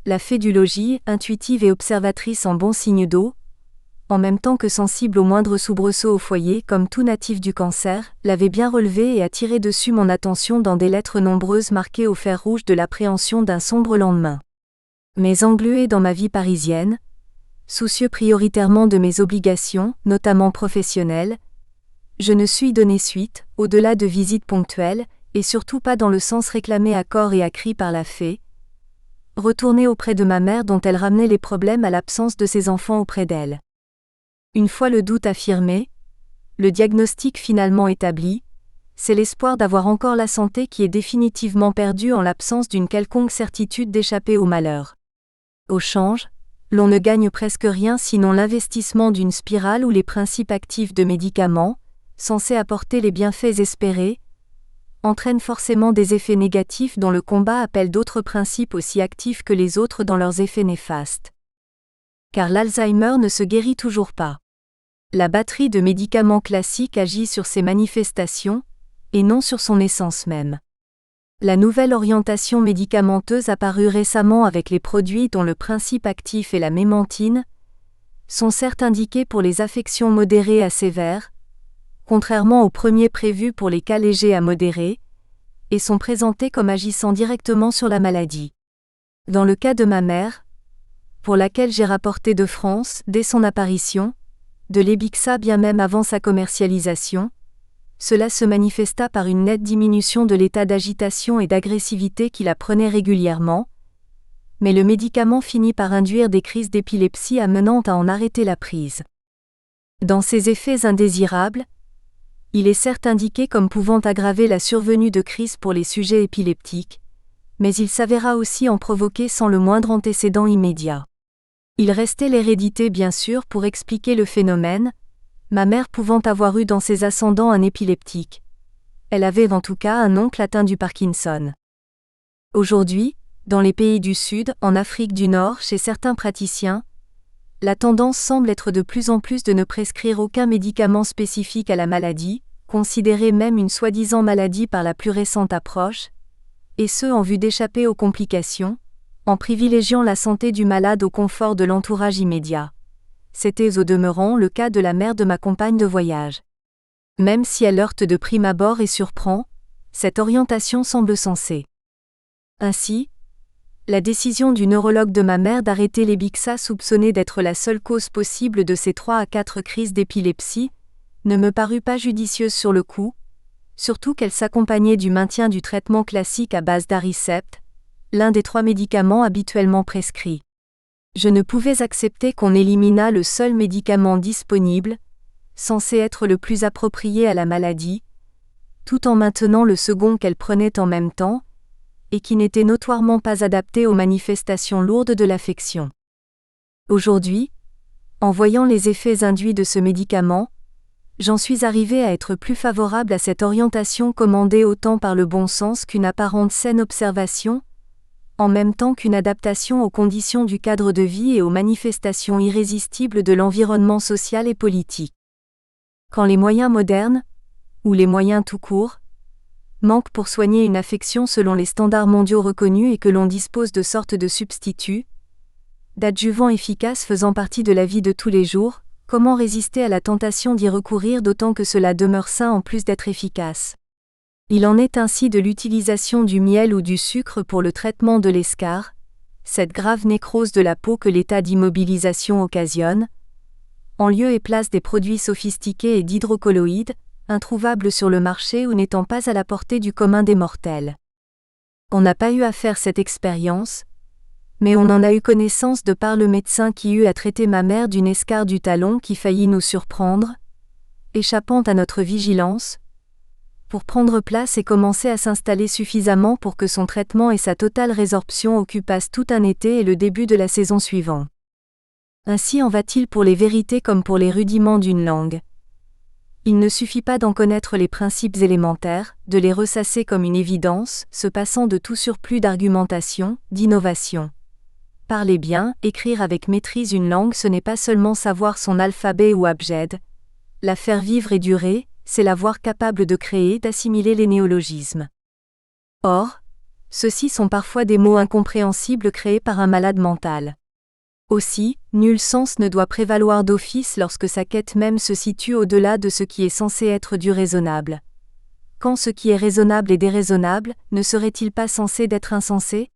S1: la fée du logis, intuitive et observatrice en bon signe d'eau, en même temps que sensible au moindre soubresaut au foyer comme tout natif du cancer, l'avait bien relevé et attiré dessus mon attention dans des lettres nombreuses marquées au fer rouge de l'appréhension d'un sombre lendemain. Mais englué dans ma vie parisienne, soucieux prioritairement de mes obligations, notamment professionnelles, je ne suis donné suite, au-delà de visites ponctuelles, et surtout pas dans le sens réclamé à corps et à cri par la fée, retourner auprès de ma mère dont elle ramenait les problèmes à l'absence de ses enfants auprès d'elle. Une fois le doute affirmé, le diagnostic finalement établi, c'est l'espoir d'avoir encore la santé qui est définitivement perdue en l'absence d'une quelconque certitude d'échapper au malheur. Au change, l'on ne gagne presque rien sinon l'investissement d'une spirale où les principes actifs de médicaments, censés apporter les bienfaits espérés, entraînent forcément des effets négatifs dont le combat appelle d'autres principes aussi actifs que les autres dans leurs effets néfastes. Car l'Alzheimer ne se guérit toujours pas. La batterie de médicaments classiques agit sur ses manifestations, et non sur son essence même. La nouvelle orientation médicamenteuse apparue récemment avec les produits dont le principe actif est la mémantine, sont certes indiqués pour les affections modérées à sévères, contrairement aux premiers prévus pour les cas légers à modérés, et sont présentés comme agissant directement sur la maladie. Dans le cas de ma mère, pour laquelle j'ai rapporté de France, dès son apparition, de l'Ebixa bien même avant sa commercialisation, cela se manifesta par une nette diminution de l'état d'agitation et d'agressivité qui la prenait régulièrement, mais le médicament finit par induire des crises d'épilepsie amenant à en arrêter la prise. Dans ses effets indésirables, il est certes indiqué comme pouvant aggraver la survenue de crises pour les sujets épileptiques, mais il s'avéra aussi en provoquer sans le moindre antécédent immédiat. Il restait l'hérédité bien sûr pour expliquer le phénomène, ma mère pouvant avoir eu dans ses ascendants un épileptique. Elle avait en tout cas un oncle atteint du Parkinson. Aujourd'hui, dans les pays du Sud, en Afrique du Nord, chez certains praticiens, la tendance semble être de plus en plus de ne prescrire aucun médicament spécifique à la maladie, considérée même une soi-disant maladie par la plus récente approche, et ce en vue d'échapper aux complications, en privilégiant la santé du malade au confort de l'entourage immédiat. C'était au demeurant le cas de la mère de ma compagne de voyage. Même si elle heurte de prime abord et surprend, cette orientation semble sensée. Ainsi, la décision du neurologue de ma mère d'arrêter l'Ebixa soupçonnée d'être la seule cause possible de ces 3 à 4 crises d'épilepsie, ne me parut pas judicieuse sur le coup, surtout qu'elle s'accompagnait du maintien du traitement classique à base d'Aricept, l'un des 3 médicaments habituellement prescrits. Je ne pouvais accepter qu'on éliminât le seul médicament disponible, censé être le plus approprié à la maladie, tout en maintenant le second qu'elle prenait en même temps, et qui n'était notoirement pas adapté aux manifestations lourdes de l'affection. Aujourd'hui, en voyant les effets induits de ce médicament, j'en suis arrivé à être plus favorable à cette orientation commandée autant par le bon sens qu'une apparente saine observation, en même temps qu'une adaptation aux conditions du cadre de vie et aux manifestations irrésistibles de l'environnement social et politique. Quand les moyens modernes, ou les moyens tout court, manquent pour soigner une affection selon les standards mondiaux reconnus et que l'on dispose de sortes de substituts, d'adjuvants efficaces faisant partie de la vie de tous les jours, comment résister à la tentation d'y recourir d'autant que cela demeure sain en plus d'être efficace? Il en est ainsi de l'utilisation du miel ou du sucre pour le traitement de l'escar, cette grave nécrose de la peau que l'état d'immobilisation occasionne, en lieu et place des produits sophistiqués et d'hydrocolloïdes, introuvables sur le marché ou n'étant pas à la portée du commun des mortels. On n'a pas eu à faire cette expérience, mais on en a eu connaissance de par le médecin qui eut à traiter ma mère d'une escarre du talon qui faillit nous surprendre, échappant à notre vigilance, pour prendre place et commencer à s'installer suffisamment pour que son traitement et sa totale résorption occupassent tout un été et le début de la saison suivante. Ainsi en va-t-il pour les vérités comme pour les rudiments d'une langue. Il ne suffit pas d'en connaître les principes élémentaires, de les ressasser comme une évidence, se passant de tout surplus d'argumentation, d'innovation. Parler bien, écrire avec maîtrise une langue, ce n'est pas seulement savoir son alphabet ou abjad. La faire vivre et durer, c'est la voir capable de créer, d'assimiler les néologismes. Or, ceux-ci sont parfois des mots incompréhensibles créés par un malade mental. Aussi, nul sens ne doit prévaloir d'office lorsque sa quête même se situe au-delà de ce qui est censé être du raisonnable. Quand ce qui est raisonnable est déraisonnable, ne serait-il pas censé d'être insensé?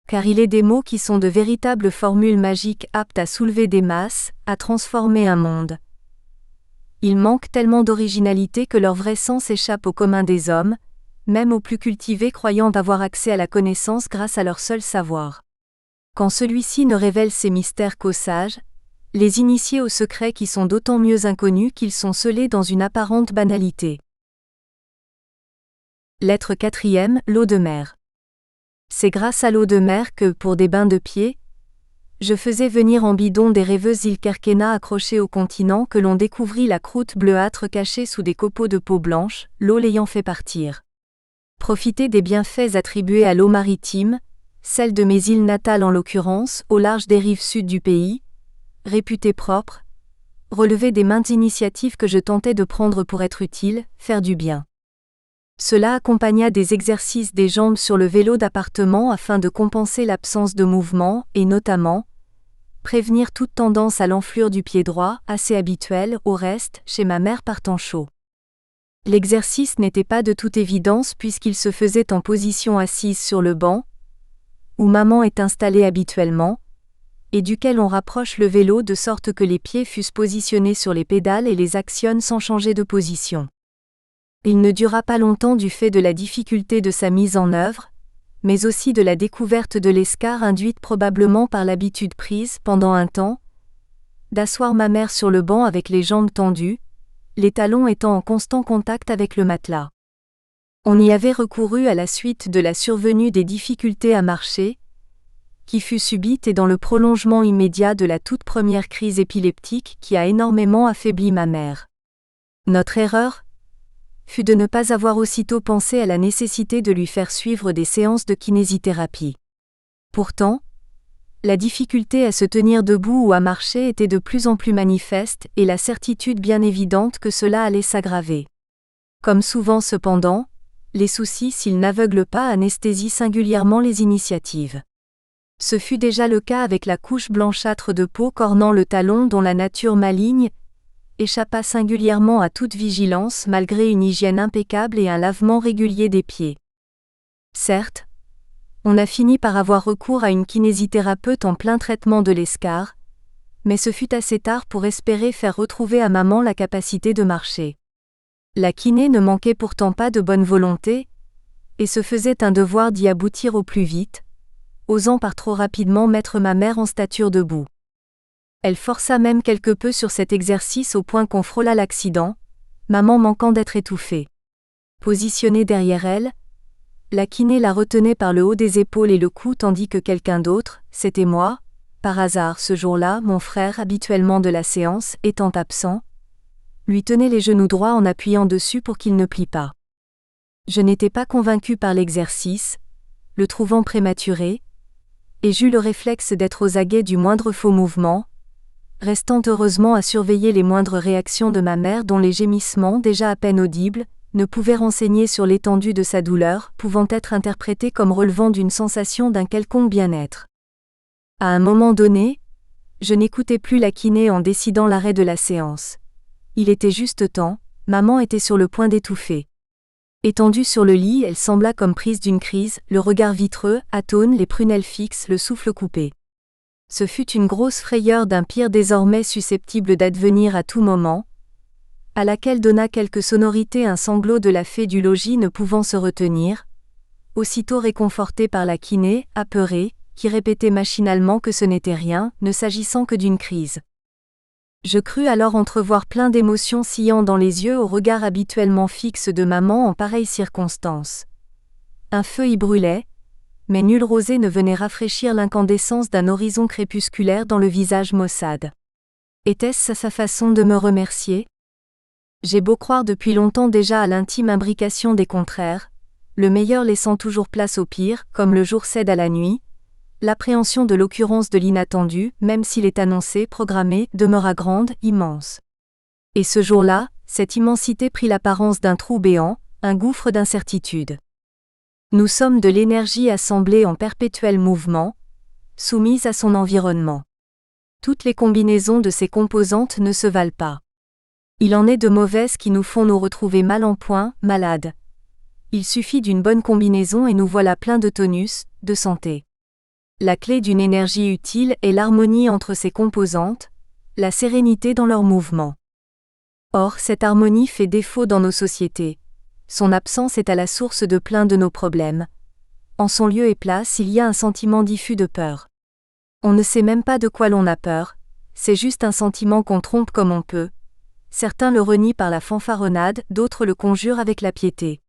S1: Car il est des mots qui sont de véritables formules magiques aptes à soulever des masses, à transformer un monde. Ils manquent tellement d'originalité que leur vrai sens échappe au commun des hommes, même aux plus cultivés croyant avoir accès à la connaissance grâce à leur seul savoir. Quand celui-ci ne révèle ses mystères qu'aux sages, les initiés aux secrets qui sont d'autant mieux inconnus qu'ils sont scellés dans une apparente banalité. Lettre 4e, l'eau de mer. C'est grâce à l'eau de mer que, pour des bains de pieds, je faisais venir en bidon des rêveuses îles Kerkena accrochées au continent que l'on découvrit la croûte bleuâtre cachée sous des copeaux de peau blanche, l'eau l'ayant fait partir. Profiter des bienfaits attribués à l'eau maritime, celle de mes îles natales en l'occurrence, au large des rives sud du pays, réputée propre, relever des maintes initiatives que je tentais de prendre pour être utile, faire du bien. Cela accompagna des exercices des jambes sur le vélo d'appartement afin de compenser l'absence de mouvement et notamment, prévenir toute tendance à l'enflure du pied droit, assez habituelle, au reste, chez ma mère par temps chaud. L'exercice n'était pas de toute évidence puisqu'il se faisait en position assise sur le banc, où maman est installée habituellement, et duquel on rapproche le vélo de sorte que les pieds fussent positionnés sur les pédales et les actionnent sans changer de position. Il ne dura pas longtemps du fait de la difficulté de sa mise en œuvre, mais aussi de la découverte de l'escar induite probablement par l'habitude prise pendant un temps, d'asseoir ma mère sur le banc avec les jambes tendues, les talons étant en constant contact avec le matelas. On y avait recouru à la suite de la survenue des difficultés à marcher, qui fut subite et dans le prolongement immédiat de la toute première crise épileptique qui a énormément affaibli ma mère. Notre erreur fut de ne pas avoir aussitôt pensé à la nécessité de lui faire suivre des séances de kinésithérapie. Pourtant, la difficulté à se tenir debout ou à marcher était de plus en plus manifeste et la certitude bien évidente que cela allait s'aggraver. Comme souvent cependant, les soucis s'ils n'aveuglent pas anesthésient singulièrement les initiatives. Ce fut déjà le cas avec la couche blanchâtre de peau cornant le talon dont la nature maligne échappa singulièrement à toute vigilance malgré une hygiène impeccable et un lavement régulier des pieds. Certes, on a fini par avoir recours à une kinésithérapeute en plein traitement de l'escar, mais ce fut assez tard pour espérer faire retrouver à maman la capacité de marcher. La kiné ne manquait pourtant pas de bonne volonté, et se faisait un devoir d'y aboutir au plus vite, osant par trop rapidement mettre ma mère en stature debout. Elle força même quelque peu sur cet exercice au point qu'on frôla l'accident, maman manquant d'être étouffée. Positionnée derrière elle, la kiné la retenait par le haut des épaules et le cou tandis que quelqu'un d'autre, c'était moi, par hasard ce jour-là mon frère habituellement de la séance étant absent, lui tenait les genoux droits en appuyant dessus pour qu'il ne plie pas. Je n'étais pas convaincue par l'exercice, le trouvant prématuré, et j'eus le réflexe d'être aux aguets du moindre faux mouvement, restant heureusement à surveiller les moindres réactions de ma mère dont les gémissements déjà à peine audibles, ne pouvaient renseigner sur l'étendue de sa douleur, pouvant être interprétés comme relevant d'une sensation d'un quelconque bien-être. À un moment donné, je n'écoutais plus la kiné en décidant l'arrêt de la séance. Il était juste temps, maman était sur le point d'étouffer. Étendue sur le lit, elle sembla comme prise d'une crise, le regard vitreux, atone, les prunelles fixes, le souffle coupé. Ce fut une grosse frayeur d'un pire désormais susceptible d'advenir à tout moment, à laquelle donna quelque sonorité un sanglot de la fée du logis ne pouvant se retenir, aussitôt réconfortée par la kiné, apeurée, qui répétait machinalement que ce n'était rien, ne s'agissant que d'une crise. Je crus alors entrevoir plein d'émotions sillant dans les yeux au regard habituellement fixe de maman en pareille circonstance. Un feu y brûlait, mais nulle rosée ne venait rafraîchir l'incandescence d'un horizon crépusculaire dans le visage maussade. Était-ce sa façon de me remercier ? J'ai beau croire depuis longtemps déjà à l'intime imbrication des contraires, le meilleur laissant toujours place au pire, comme le jour cède à la nuit, l'appréhension de l'occurrence de l'inattendu, même s'il est annoncé, programmé, demeura grande, immense. Et ce jour-là, cette immensité prit l'apparence d'un trou béant, un gouffre d'incertitude. Nous sommes de l'énergie assemblée en perpétuel mouvement, soumise à son environnement. Toutes les combinaisons de ses composantes ne se valent pas. Il en est de mauvaises qui nous font nous retrouver mal en point, malades. Il suffit d'une bonne combinaison et nous voilà pleins de tonus, de santé. La clé d'une énergie utile est l'harmonie entre ses composantes, la sérénité dans leur mouvement. Or, cette harmonie fait défaut dans nos sociétés. Son absence est à la source de plein de nos problèmes. En son lieu et place, il y a un sentiment diffus de peur. On ne sait même pas de quoi l'on a peur, c'est juste un sentiment qu'on trompe comme on peut. Certains le renient par la fanfaronnade, d'autres le conjurent avec la piété.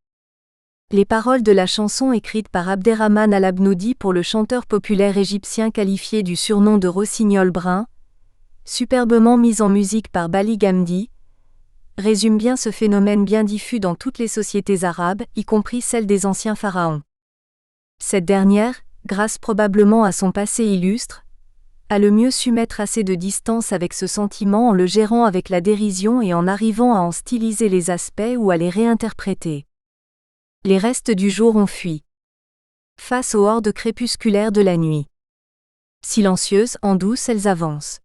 S1: Les paroles de la chanson écrite par Abderrahman al-Abnoudi pour le chanteur populaire égyptien qualifié du surnom de Rossignol brun, superbement mise en musique par Bali Gamdi, résume bien ce phénomène bien diffus dans toutes les sociétés arabes, y compris celles des anciens pharaons. Cette dernière, grâce probablement à son passé illustre, a le mieux su mettre assez de distance avec ce sentiment en le gérant avec la dérision et en arrivant à en styliser les aspects ou à les réinterpréter. Les restes du jour ont fui. Face aux hordes crépusculaires de la nuit. Silencieuses, en douce, elles avancent.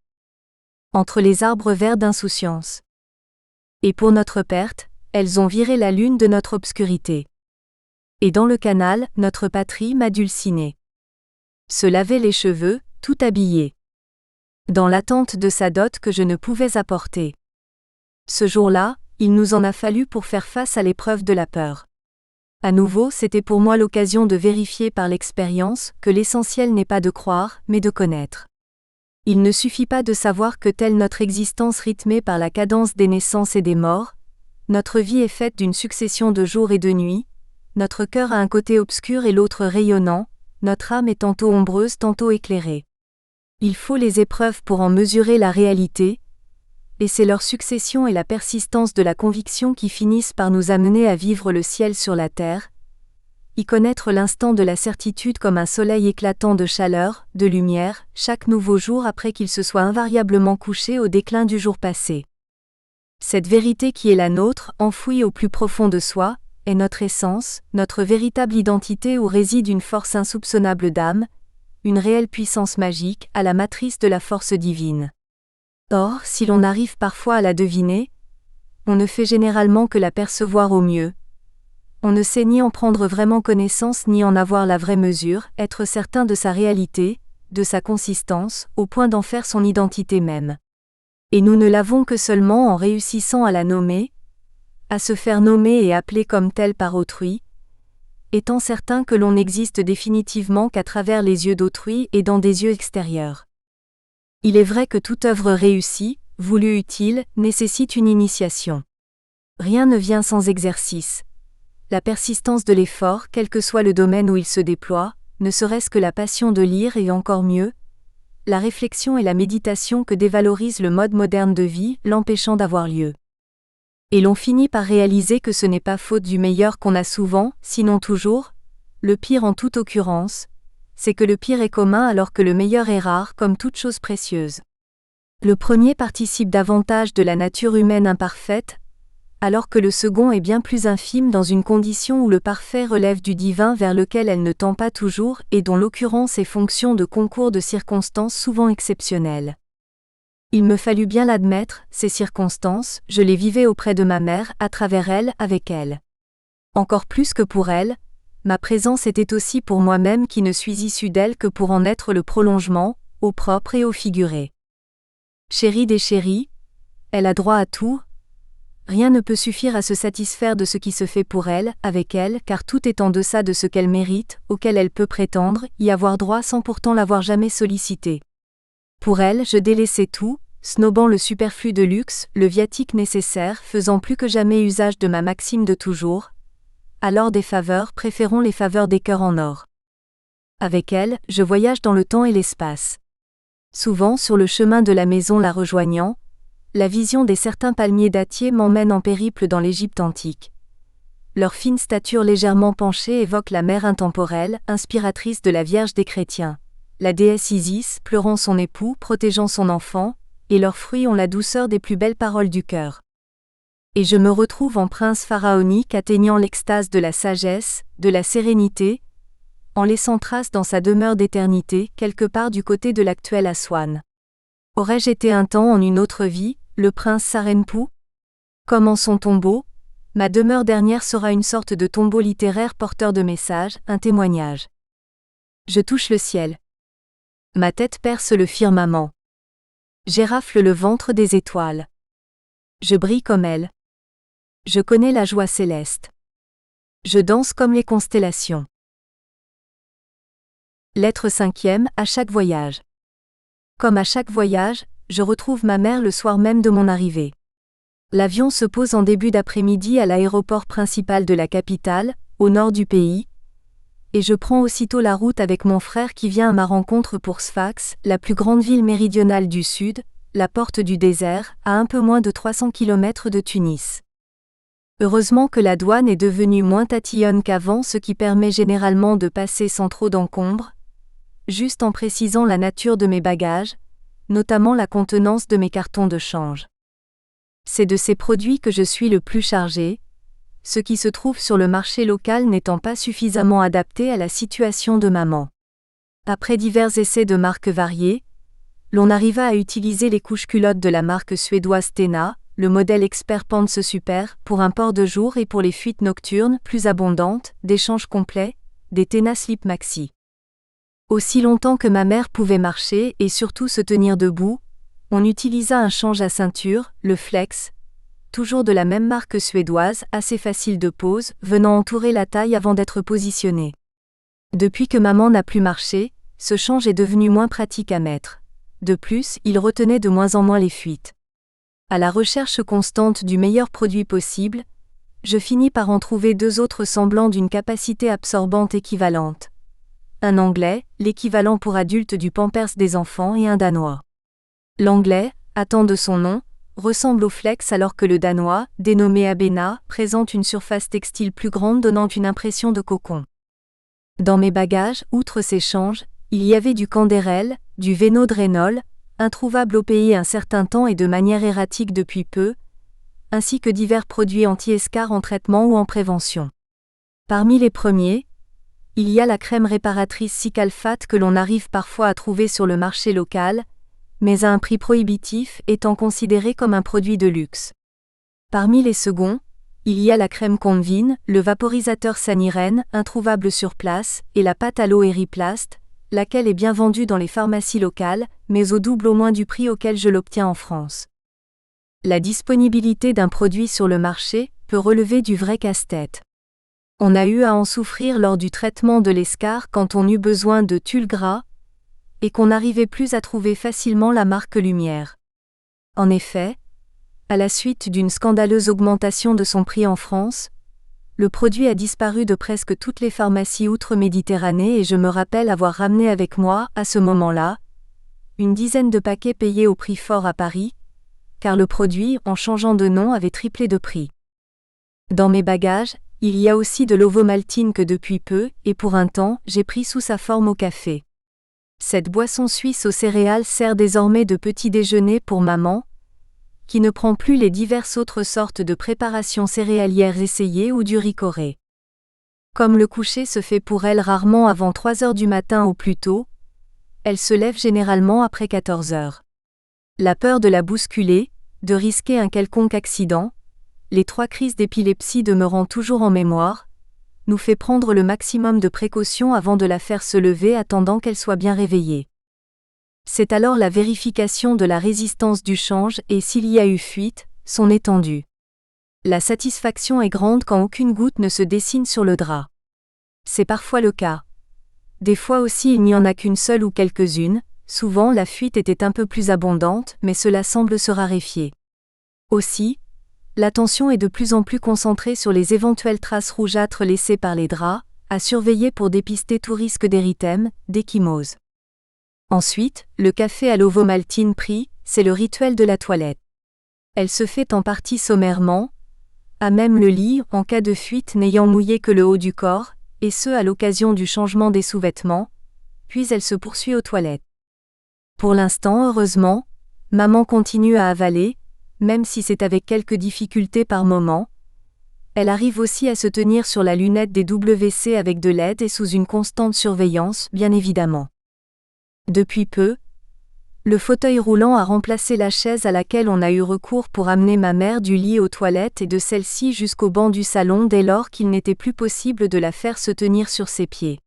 S1: Entre les arbres verts d'insouciance. Et pour notre perte, elles ont viré la lune de notre obscurité. Et dans le canal, notre patrie m'a dulcinée. Se laver les cheveux, tout habillé. Dans l'attente de sa dot que je ne pouvais apporter. Ce jour-là, il nous en a fallu pour faire face à l'épreuve de la peur. À nouveau, c'était pour moi l'occasion de vérifier par l'expérience que l'essentiel n'est pas de croire, mais de connaître. Il ne suffit pas de savoir que telle notre existence rythmée par la cadence des naissances et des morts, notre vie est faite d'une succession de jours et de nuits, notre cœur a un côté obscur et l'autre rayonnant, notre âme est tantôt ombreuse, tantôt éclairée. Il faut les épreuves pour en mesurer la réalité, et c'est leur succession et la persistance de la conviction qui finissent par nous amener à vivre le ciel sur la terre, y connaître l'instant de la certitude comme un soleil éclatant de chaleur, de lumière, chaque nouveau jour après qu'il se soit invariablement couché au déclin du jour passé. Cette vérité qui est la nôtre, enfouie au plus profond de soi, est notre essence, notre véritable identité où réside une force insoupçonnable d'âme, une réelle puissance magique, à la matrice de la force divine. Or, si l'on arrive parfois à la deviner, on ne fait généralement que la percevoir au mieux. On ne sait ni en prendre vraiment connaissance ni en avoir la vraie mesure, être certain de sa réalité, de sa consistance, au point d'en faire son identité même. Et nous ne l'avons que seulement en réussissant à la nommer, à se faire nommer et appeler comme telle par autrui, étant certain que l'on n'existe définitivement qu'à travers les yeux d'autrui et dans des yeux extérieurs. Il est vrai que toute œuvre réussie, voulue utile, nécessite une initiation. Rien ne vient sans exercice. La persistance de l'effort, quel que soit le domaine où il se déploie, ne serait-ce que la passion de lire et encore mieux, la réflexion et la méditation que dévalorise le mode moderne de vie, l'empêchant d'avoir lieu. Et l'on finit par réaliser que ce n'est pas faute du meilleur qu'on a souvent, sinon toujours, le pire en toute occurrence, c'est que le pire est commun alors que le meilleur est rare comme toute chose précieuse. Le premier participe davantage de la nature humaine imparfaite, alors que le second est bien plus infime dans une condition où le parfait relève du divin vers lequel elle ne tend pas toujours et dont l'occurrence est fonction de concours de circonstances souvent exceptionnelles. Il me fallut bien l'admettre, ces circonstances, je les vivais auprès de ma mère, à travers elle, avec elle. Encore plus que pour elle, ma présence était aussi pour moi-même qui ne suis issue d'elle que pour en être le prolongement, au propre et au figuré. Chérie des chéris, elle a droit à tout. Rien ne peut suffire à se satisfaire de ce qui se fait pour elle, avec elle, car tout est en deçà de ce qu'elle mérite, auquel elle peut prétendre, y avoir droit sans pourtant l'avoir jamais sollicité. Pour elle, je délaissais tout, snobant le superflu de luxe, le viatique nécessaire, faisant plus que jamais usage de ma maxime de toujours. Alors des faveurs, préférons les faveurs des cœurs en or. Avec elle, je voyage dans le temps et l'espace. Souvent, sur le chemin de la maison la rejoignant, la vision des certains palmiers dattiers m'emmène en périple dans l'Égypte antique. Leur fine stature légèrement penchée évoque la mère intemporelle, inspiratrice de la Vierge des chrétiens. La déesse Isis, pleurant son époux, protégeant son enfant, et leurs fruits ont la douceur des plus belles paroles du cœur. Et je me retrouve en prince pharaonique atteignant l'extase de la sagesse, de la sérénité, en laissant trace dans sa demeure d'éternité, quelque part du côté de l'actuel Aswan. Aurais-je été un temps en une autre vie, le prince Sarenpou ? Comme en son tombeau, ma demeure dernière sera une sorte de tombeau littéraire porteur de messages, un témoignage. Je touche le ciel. Ma tête perce le firmament. J'érafle le ventre des étoiles. Je brille comme elles. Je connais la joie céleste. Je danse comme les constellations. Lettre 5e, à chaque voyage. Comme à chaque voyage, je retrouve ma mère le soir même de mon arrivée. L'avion se pose en début d'après-midi à l'aéroport principal de la capitale, au nord du pays, et je prends aussitôt la route avec mon frère qui vient à ma rencontre pour Sfax, la plus grande ville méridionale du sud, la porte du désert, à un peu moins de 300 km de Tunis. Heureusement que la douane est devenue moins tatillonne qu'avant, ce qui permet généralement de passer sans trop d'encombre, juste en précisant la nature de mes bagages, notamment la contenance de mes cartons de change. C'est de ces produits que je suis le plus chargé, ce qui se trouve sur le marché local n'étant pas suffisamment adapté à la situation de maman. Après divers essais de marques variées, l'on arriva à utiliser les couches-culottes de la marque suédoise Stena, le modèle Expert Pants Super, pour un port de jour et pour les fuites nocturnes plus abondantes, d'échanges complets, des Tena Slip Maxi. Aussi longtemps que ma mère pouvait marcher et surtout se tenir debout, on utilisa un change à ceinture, le Flex, toujours de la même marque suédoise, assez facile de pose, venant entourer la taille avant d'être positionné. Depuis que maman n'a plus marché, ce change est devenu moins pratique à mettre. De plus, il retenait de moins en moins les fuites. À la recherche constante du meilleur produit possible, je finis par en trouver deux autres semblant d'une capacité absorbante équivalente. Un anglais, l'équivalent pour adultes du Pampers des enfants, et un danois. L'anglais, attend de son nom, ressemble au Flex alors que le danois, dénommé Abena, présente une surface textile plus grande donnant une impression de cocon. Dans mes bagages, outre ces changes, il y avait du Canderel, du Vénodrénol, introuvable au pays un certain temps et de manière erratique depuis peu, ainsi que divers produits anti-escarres en traitement ou en prévention. Parmi les premiers, il y a la crème réparatrice Cicalfate que l'on arrive parfois à trouver sur le marché local, mais à un prix prohibitif étant considéré comme un produit de luxe. Parmi les seconds, il y a la crème Convin, le vaporisateur Sanirène, introuvable sur place, et la pâte à l'eau Eriplast, laquelle est bien vendue dans les pharmacies locales, mais au double au moins du prix auquel je l'obtiens en France. La disponibilité d'un produit sur le marché peut relever du vrai casse-tête. On a eu à en souffrir lors du traitement de l'escar quand on eut besoin de tulle gras, et qu'on n'arrivait plus à trouver facilement la marque Lumière. En effet, à la suite d'une scandaleuse augmentation de son prix en France, le produit a disparu de presque toutes les pharmacies outre-Méditerranée et je me rappelle avoir ramené avec moi, à ce moment-là, une dizaine de paquets payés au prix fort à Paris, car le produit, en changeant de nom, avait triplé de prix. Dans mes bagages, il y a aussi de l'ovomaltine que depuis peu, et pour un temps, j'ai pris sous sa forme au café. Cette boisson suisse aux céréales sert désormais de petit déjeuner pour maman, qui ne prend plus les diverses autres sortes de préparations céréalières essayées ou du ricoré. Comme le coucher se fait pour elle rarement avant 3 heures du matin au plus tôt, elle se lève généralement après 14 heures. La peur de la bousculer, de risquer un quelconque accident, les 3 crises d'épilepsie demeurant toujours en mémoire, nous fait prendre le maximum de précautions avant de la faire se lever attendant qu'elle soit bien réveillée. C'est alors la vérification de la résistance du change et s'il y a eu fuite, son étendue. La satisfaction est grande quand aucune goutte ne se dessine sur le drap. C'est parfois le cas. Des fois aussi il n'y en a qu'une seule ou quelques-unes, souvent la fuite était un peu plus abondante mais cela semble se raréfier. Aussi, l'attention est de plus en plus concentrée sur les éventuelles traces rougeâtres laissées par les draps, à surveiller pour dépister tout risque d'érythème, d'échymose. Ensuite, le café à l'ovomaltine pris, c'est le rituel de la toilette. Elle se fait en partie sommairement, à même le lit, en cas de fuite n'ayant mouillé que le haut du corps, et ce à l'occasion du changement des sous-vêtements, puis elle se poursuit aux toilettes. Pour l'instant, heureusement, maman continue à avaler, même si c'est avec quelques difficultés par moment. Elle arrive aussi à se tenir sur la lunette des WC avec de l'aide et sous une constante surveillance, bien évidemment. Depuis peu, le fauteuil roulant a remplacé la chaise à laquelle on a eu recours pour amener ma mère du lit aux toilettes et de celle-ci jusqu'au banc du salon dès lors qu'il n'était plus possible de la faire se tenir sur ses pieds.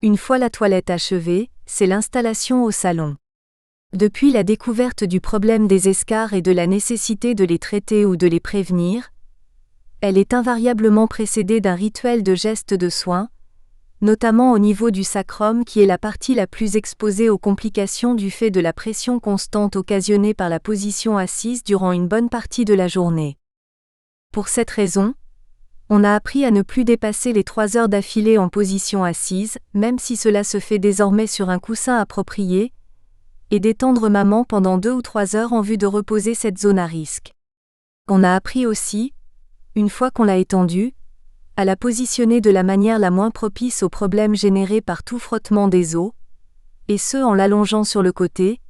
S1: Une fois la toilette achevée, c'est l'installation au salon. Depuis la découverte du problème des escars et de la nécessité de les traiter ou de les prévenir, elle est invariablement précédée d'un rituel de gestes de soins, notamment au niveau du sacrum qui est la partie la plus exposée aux complications du fait de la pression constante occasionnée par la position assise durant une bonne partie de la journée. Pour cette raison, on a appris à ne plus dépasser les 3 heures d'affilée en position assise, même si cela se fait désormais sur un coussin approprié, et d'étendre maman pendant 2 ou 3 heures en vue de reposer cette zone à risque. On a appris aussi, une fois qu'on l'a étendue, à la positionner de la manière la moins propice aux problèmes générés par tout frottement des os, et ce en l'allongeant sur le côté,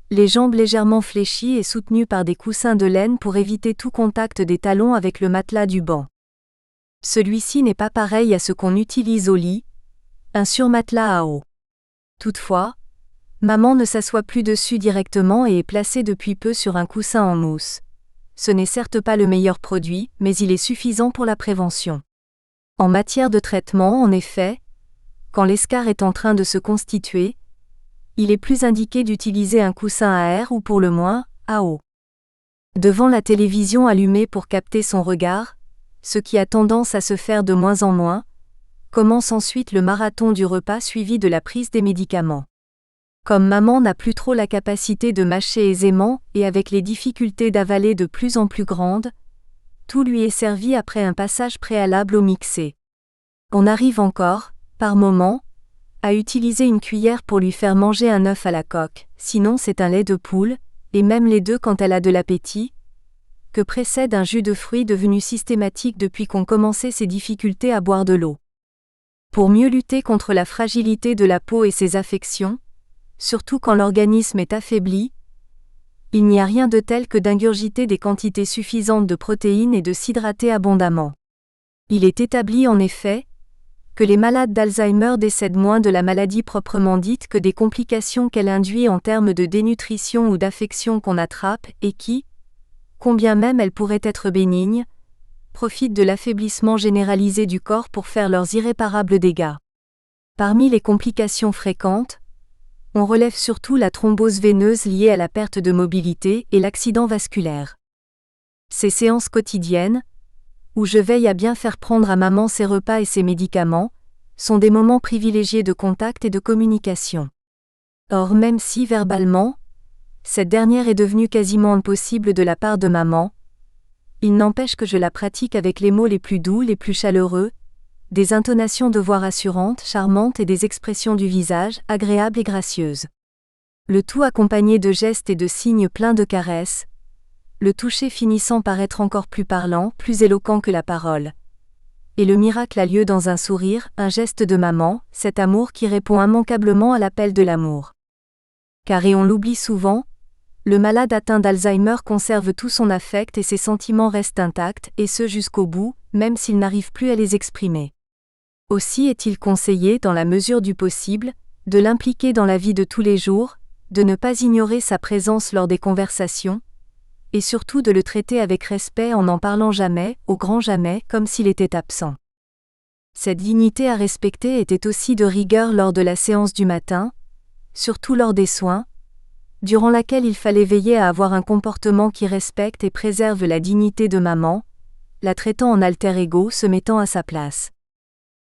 S1: les jambes légèrement fléchies et soutenues par des coussins de laine pour éviter tout contact des talons avec le matelas du banc. Celui-ci n'est pas pareil à ce qu'on utilise au lit, un surmatelas à eau. Toutefois, maman ne s'assoit plus dessus directement et est placée depuis peu sur un coussin en mousse. Ce n'est certes pas le meilleur produit, mais il est suffisant pour la prévention. En matière de traitement, en effet, quand l'escar est en train de se constituer, il est plus indiqué d'utiliser un coussin à air ou pour le moins, à eau. Devant la télévision allumée pour capter son regard, ce qui a tendance à se faire de moins en moins, commence ensuite le marathon du repas suivi de la prise des médicaments. Comme maman n'a plus trop la capacité de mâcher aisément et avec les difficultés d'avaler de plus en plus grandes, tout lui est servi après un passage préalable au mixé. On arrive encore, par moment, à utiliser une cuillère pour lui faire manger un œuf à la coque, sinon c'est un lait de poule, et même les deux quand elle a de l'appétit, que précède un jus de fruits devenu systématique depuis qu'on commençait ses difficultés à boire de l'eau. Pour mieux lutter contre la fragilité de la peau et ses affections, surtout quand l'organisme est affaibli, il n'y a rien de tel que d'ingurgiter des quantités suffisantes de protéines et de s'hydrater abondamment. Il est établi en effet que les malades d'Alzheimer décèdent moins de la maladie proprement dite que des complications qu'elle induit en termes de dénutrition ou d'affections qu'on attrape et qui, combien même elles pourraient être bénignes, profitent de l'affaiblissement généralisé du corps pour faire leurs irréparables dégâts. Parmi les complications fréquentes, on relève surtout la thrombose veineuse liée à la perte de mobilité et l'accident vasculaire. Ces séances quotidiennes, où je veille à bien faire prendre à maman ses repas et ses médicaments, sont des moments privilégiés de contact et de communication. Or même si verbalement, cette dernière est devenue quasiment impossible de la part de maman, il n'empêche que je la pratique avec les mots les plus doux, les plus chaleureux, des intonations de voix rassurantes, charmantes et des expressions du visage, agréables et gracieuses. Le tout accompagné de gestes et de signes pleins de caresses, le toucher finissant par être encore plus parlant, plus éloquent que la parole. Et le miracle a lieu dans un sourire, un geste de maman, cet amour qui répond immanquablement à l'appel de l'amour. Car et on l'oublie souvent, le malade atteint d'Alzheimer conserve tout son affect et ses sentiments restent intacts, et ce jusqu'au bout, même s'il n'arrive plus à les exprimer. Aussi est-il conseillé, dans la mesure du possible, de l'impliquer dans la vie de tous les jours, de ne pas ignorer sa présence lors des conversations, et surtout de le traiter avec respect en n'en parlant jamais, au grand jamais, comme s'il était absent. Cette dignité à respecter était aussi de rigueur lors de la séance du matin, surtout lors des soins, durant laquelle il fallait veiller à avoir un comportement qui respecte et préserve la dignité de maman, la traitant en alter ego, se mettant à sa place.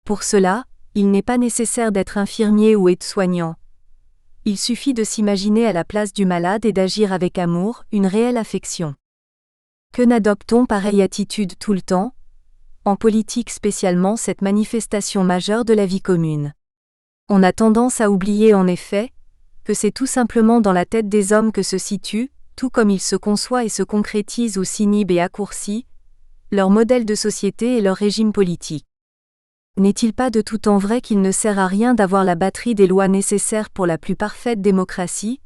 S1: Pour cela, il n'est pas nécessaire d'être infirmier ou aide-soignant. Il suffit de s'imaginer à la place du malade et d'agir avec amour, une réelle affection. Que n'adopte-t-on pareille attitude tout le temps ? En politique spécialement, cette manifestation majeure de la vie commune. On a tendance à oublier en effet, que c'est tout simplement dans la tête des hommes que se situe, tout comme il se conçoit et se concrétise ou s'inhibe et accourcit, leur modèle de société et leur régime politique. N'est-il pas de tout temps vrai qu'il ne sert à rien d'avoir la batterie des lois nécessaires pour la plus parfaite démocratie,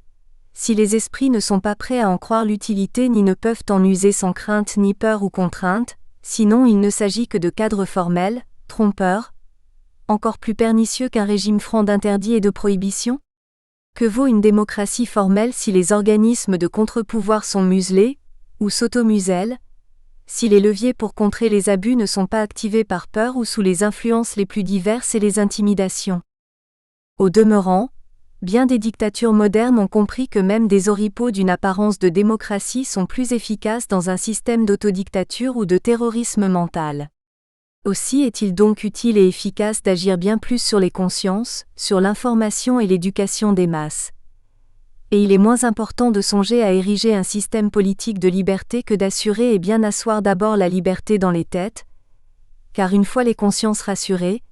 S1: si les esprits ne sont pas prêts à en croire l'utilité ni ne peuvent en user sans crainte ni peur ou contrainte, sinon il ne s'agit que de cadres formels, trompeurs, encore plus pernicieux qu'un régime franc d'interdits et de prohibitions ? Que vaut une démocratie formelle si les organismes de contre-pouvoir sont muselés, ou s'automusellent, si les leviers pour contrer les abus ne sont pas activés par peur ou sous les influences les plus diverses et les intimidations ? Au demeurant, bien des dictatures modernes ont compris que même des oripeaux d'une apparence de démocratie sont plus efficaces dans un système d'autodictature ou de terrorisme mental. Aussi est-il donc utile et efficace d'agir bien plus sur les consciences, sur l'information et l'éducation des masses. Et il est moins important de songer à ériger un système politique de liberté que d'assurer et bien asseoir d'abord la liberté dans les têtes, car une fois les consciences rassurées,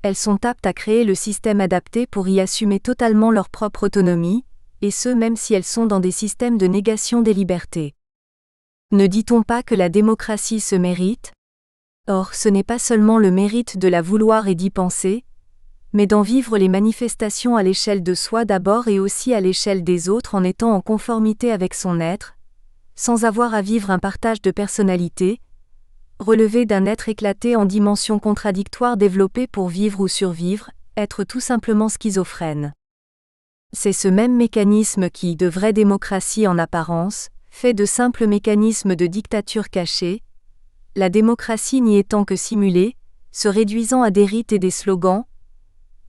S1: elles sont aptes à créer le système adapté pour y assumer totalement leur propre autonomie, et ce même si elles sont dans des systèmes de négation des libertés. Ne dit-on pas que la démocratie se mérite ? Or, ce n'est pas seulement le mérite de la vouloir et d'y penser, mais d'en vivre les manifestations à l'échelle de soi d'abord et aussi à l'échelle des autres en étant en conformité avec son être, sans avoir à vivre un partage de personnalité, relevé d'un être éclaté en dimensions contradictoires développées pour vivre ou survivre, être tout simplement schizophrène. C'est ce même mécanisme qui, de vraie démocratie en apparence, fait de simples mécanismes de dictature cachée, la démocratie n'y étant que simulée, se réduisant à des rites et des slogans,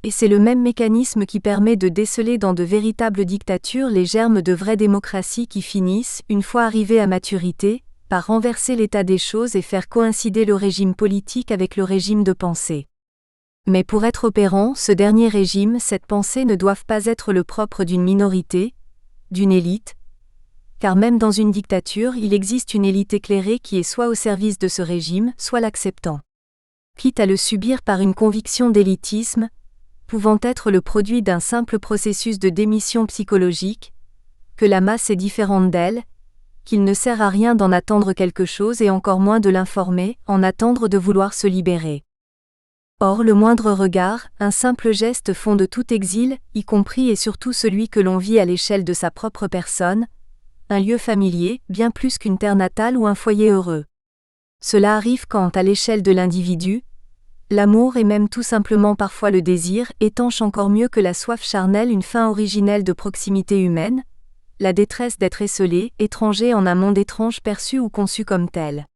S1: et c'est le même mécanisme qui permet de déceler dans de véritables dictatures les germes de vraie démocratie qui finissent, une fois arrivés à maturité, par renverser l'état des choses et faire coïncider le régime politique avec le régime de pensée. Mais pour être opérant, ce dernier régime, cette pensée ne doivent pas être le propre d'une minorité, d'une élite, car même dans une dictature, il existe une élite éclairée qui est soit au service de ce régime, soit l'acceptant. Quitte à le subir par une conviction d'élitisme, pouvant être le produit d'un simple processus de démission psychologique, que la masse est différente d'elle, qu'il ne sert à rien d'en attendre quelque chose et encore moins de l'informer, en attendre de vouloir se libérer. Or le moindre regard, un simple geste font de tout exil, y compris et surtout celui que l'on vit à l'échelle de sa propre personne, un lieu familier, bien plus qu'une terre natale ou un foyer heureux. Cela arrive quand, à l'échelle de l'individu, l'amour et même tout simplement parfois le désir étanche encore mieux que la soif charnelle une fin originelle de proximité humaine, la détresse d'être esselé, étranger en un monde étrange perçu ou conçu comme tel.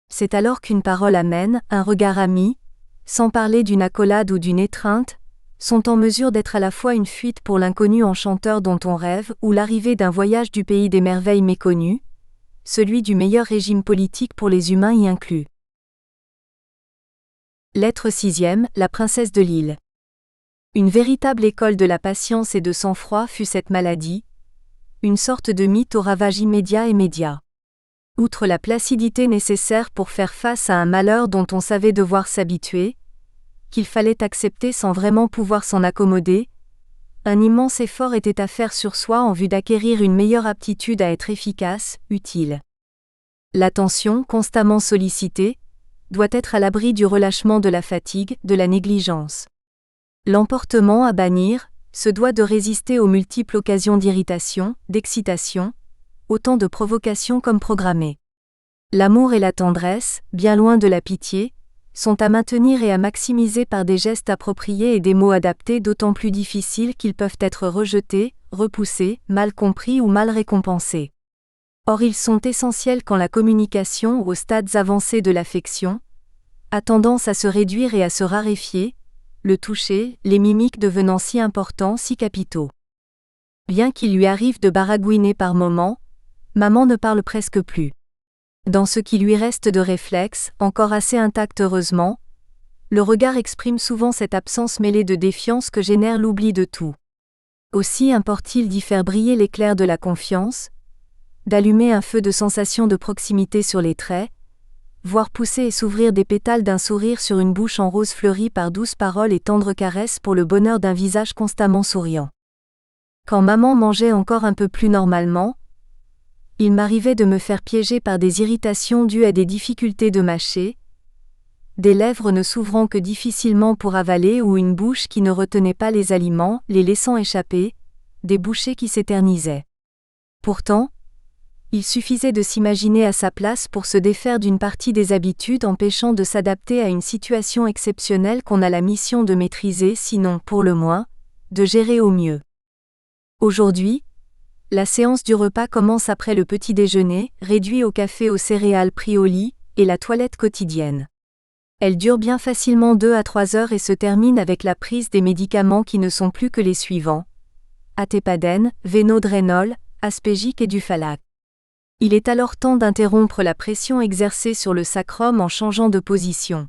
S1: C'est alors qu'une parole amène, un regard ami, sans parler d'une accolade ou d'une étreinte, sont en mesure d'être à la fois une fuite pour l'inconnu enchanteur dont on rêve ou l'arrivée d'un voyage du pays des merveilles méconnues, celui du meilleur régime politique pour les humains y inclus. Lettre 6e, la princesse de l'île. Une véritable école de la patience et de sang-froid fut cette maladie, une sorte de mythe au ravage immédiat. Outre la placidité nécessaire pour faire face à un malheur dont on savait devoir s'habituer, qu'il fallait accepter sans vraiment pouvoir s'en accommoder, un immense effort était à faire sur soi en vue d'acquérir une meilleure aptitude à être efficace, utile. L'attention, constamment sollicitée, doit être à l'abri du relâchement de la fatigue, de la négligence. L'emportement à bannir se doit de résister aux multiples occasions d'irritation, d'excitation, autant de provocations comme programmées. L'amour et la tendresse, bien loin de la pitié, sont à maintenir et à maximiser par des gestes appropriés et des mots adaptés, d'autant plus difficiles qu'ils peuvent être rejetés, repoussés, mal compris ou mal récompensés. Or ils sont essentiels quand la communication aux stades avancés de l'affection a tendance à se réduire et à se raréfier, le toucher, les mimiques devenant si importants, si capitaux. Bien qu'il lui arrive de baragouiner par moments, maman ne parle presque plus. Dans ce qui lui reste de réflexe, encore assez intact heureusement, le regard exprime souvent cette absence mêlée de défiance que génère l'oubli de tout. Aussi importe-t-il d'y faire briller l'éclair de la confiance, d'allumer un feu de sensation de proximité sur les traits, voir pousser et s'ouvrir des pétales d'un sourire sur une bouche en rose fleurie par douces paroles et tendres caresses pour le bonheur d'un visage constamment souriant. Quand maman mangeait encore un peu plus normalement, il m'arrivait de me faire piéger par des irritations dues à des difficultés de mâcher, des lèvres ne s'ouvrant que difficilement pour avaler ou une bouche qui ne retenait pas les aliments, les laissant échapper, des bouchées qui s'éternisaient. Pourtant, il suffisait de s'imaginer à sa place pour se défaire d'une partie des habitudes empêchant de s'adapter à une situation exceptionnelle qu'on a la mission de maîtriser, sinon, pour le moins, de gérer au mieux. Aujourd'hui, la séance du repas commence après le petit déjeuner, réduit au café aux céréales pris au lit, et la toilette quotidienne. Elle dure bien facilement 2 à 3 heures et se termine avec la prise des médicaments qui ne sont plus que les suivants: Atepaden, Vénodrénol, Aspégique et Dufalac. Il est alors temps d'interrompre la pression exercée sur le sacrum en changeant de position.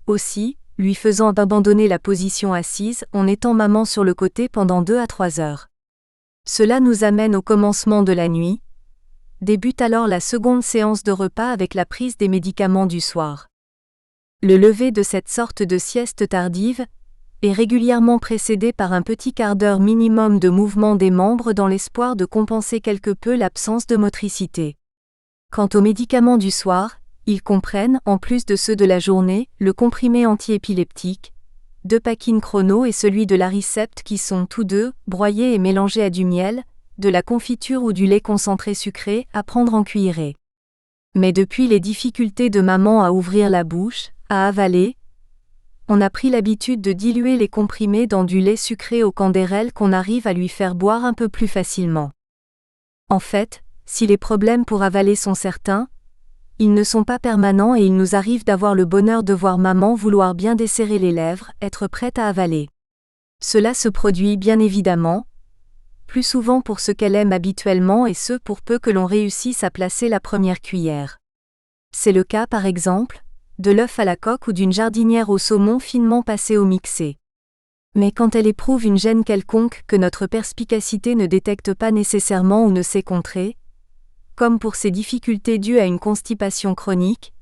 S1: Aussi, lui faisant abandonner la position assise en étant maman sur le côté pendant 2 à 3 heures. Cela nous amène au commencement de la nuit. Débute alors la seconde séance de repas avec la prise des médicaments du soir. Le lever de cette sorte de sieste tardive est régulièrement précédé par un petit quart d'heure minimum de mouvement des membres dans l'espoir de compenser quelque peu l'absence de motricité. Quant aux médicaments du soir, ils comprennent, en plus de ceux de la journée, le comprimé antiépileptique, Depakine chrono et celui de l'Aricept qui sont tous deux broyés et mélangés à du miel, de la confiture ou du lait concentré sucré à prendre en cuillerée. Mais depuis les difficultés de maman à ouvrir la bouche, à avaler, on a pris l'habitude de diluer les comprimés dans du lait sucré au candérel qu'on arrive à lui faire boire un peu plus facilement. En fait, si les problèmes pour avaler sont certains, ils ne sont pas permanents et il nous arrive d'avoir le bonheur de voir maman vouloir bien desserrer les lèvres, être prête à avaler. Cela se produit bien évidemment, plus souvent pour ce qu'elle aime habituellement et ce pour peu que l'on réussisse à placer la première cuillère. C'est le cas par exemple, de l'œuf à la coque ou d'une jardinière au saumon finement passé au mixé. Mais quand elle éprouve une gêne quelconque que notre perspicacité ne détecte pas nécessairement ou ne sait contrer, comme pour ces difficultés dues à une constipation chronique,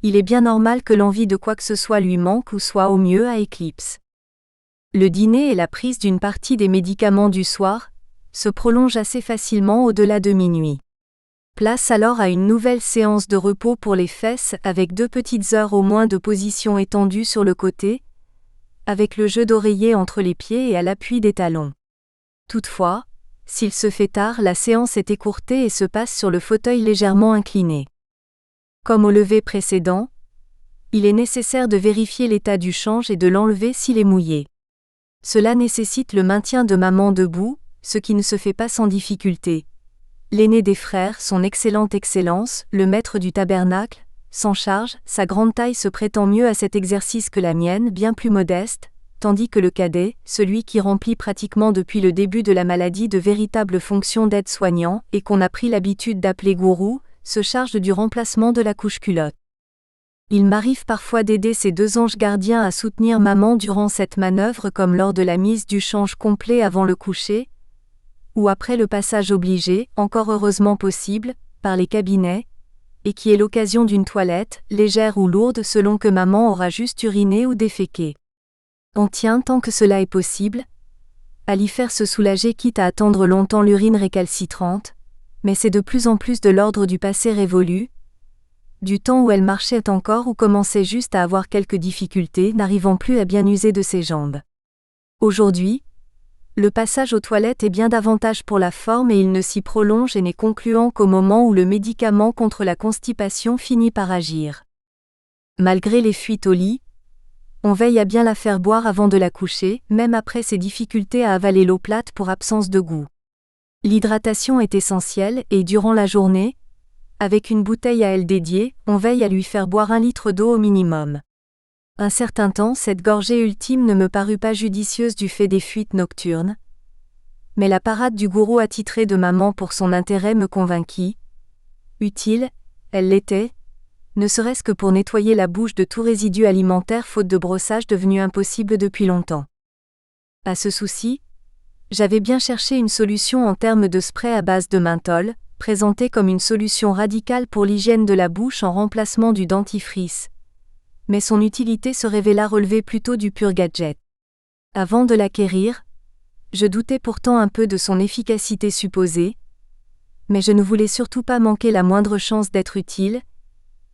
S1: il est bien normal que l'envie de quoi que ce soit lui manque ou soit au mieux à éclipse. Le dîner et la prise d'une partie des médicaments du soir se prolongent assez facilement au-delà de minuit. Place alors à une nouvelle séance de repos pour les fesses avec 2 petites heures au moins de position étendue sur le côté, avec le jeu d'oreiller entre les pieds et à l'appui des talons. Toutefois, s'il se fait tard, la séance est écourtée et se passe sur le fauteuil légèrement incliné. Comme au lever précédent, il est nécessaire de vérifier l'état du change et de l'enlever s'il est mouillé. Cela nécessite le maintien de maman debout, ce qui ne se fait pas sans difficulté. L'aîné des frères, son excellente excellence, le maître du tabernacle, s'en charge, sa grande taille se prêtant mieux à cet exercice que la mienne, bien plus modeste, tandis que le cadet, celui qui remplit pratiquement depuis le début de la maladie de véritables fonctions d'aide-soignant et qu'on a pris l'habitude d'appeler gourou, se charge du remplacement de la couche-culotte. Il m'arrive parfois d'aider ces deux anges gardiens à soutenir maman durant cette manœuvre, comme lors de la mise du change complet avant le coucher, ou après le passage obligé, encore heureusement possible, par les cabinets, et qui est l'occasion d'une toilette, légère ou lourde selon que maman aura juste uriné ou déféqué. On tient tant que cela est possible à l'y faire se soulager quitte à attendre longtemps l'urine récalcitrante, mais c'est de plus en plus de l'ordre du passé révolu, du temps où elle marchait encore ou commençait juste à avoir quelques difficultés, n'arrivant plus à bien user de ses jambes. Aujourd'hui, le passage aux toilettes est bien davantage pour la forme et il ne s'y prolonge et n'est concluant qu'au moment où le médicament contre la constipation finit par agir. Malgré les fuites au lit, on veille à bien la faire boire avant de la coucher, même après ses difficultés à avaler l'eau plate pour absence de goût. L'hydratation est essentielle et durant la journée, avec une bouteille à elle dédiée, on veille à lui faire boire 1 litre d'eau au minimum. Un certain temps, cette gorgée ultime ne me parut pas judicieuse du fait des fuites nocturnes, mais la parade du gourou attitré de maman pour son intérêt me convainquit. Utile, elle l'était, ne serait-ce que pour nettoyer la bouche de tout résidu alimentaire faute de brossage devenu impossible depuis longtemps. À ce souci, j'avais bien cherché une solution en termes de spray à base de menthol, présenté comme une solution radicale pour l'hygiène de la bouche en remplacement du dentifrice. Mais son utilité se révéla relever plutôt du pur gadget. Avant de l'acquérir, je doutais pourtant un peu de son efficacité supposée, mais je ne voulais surtout pas manquer la moindre chance d'être utile,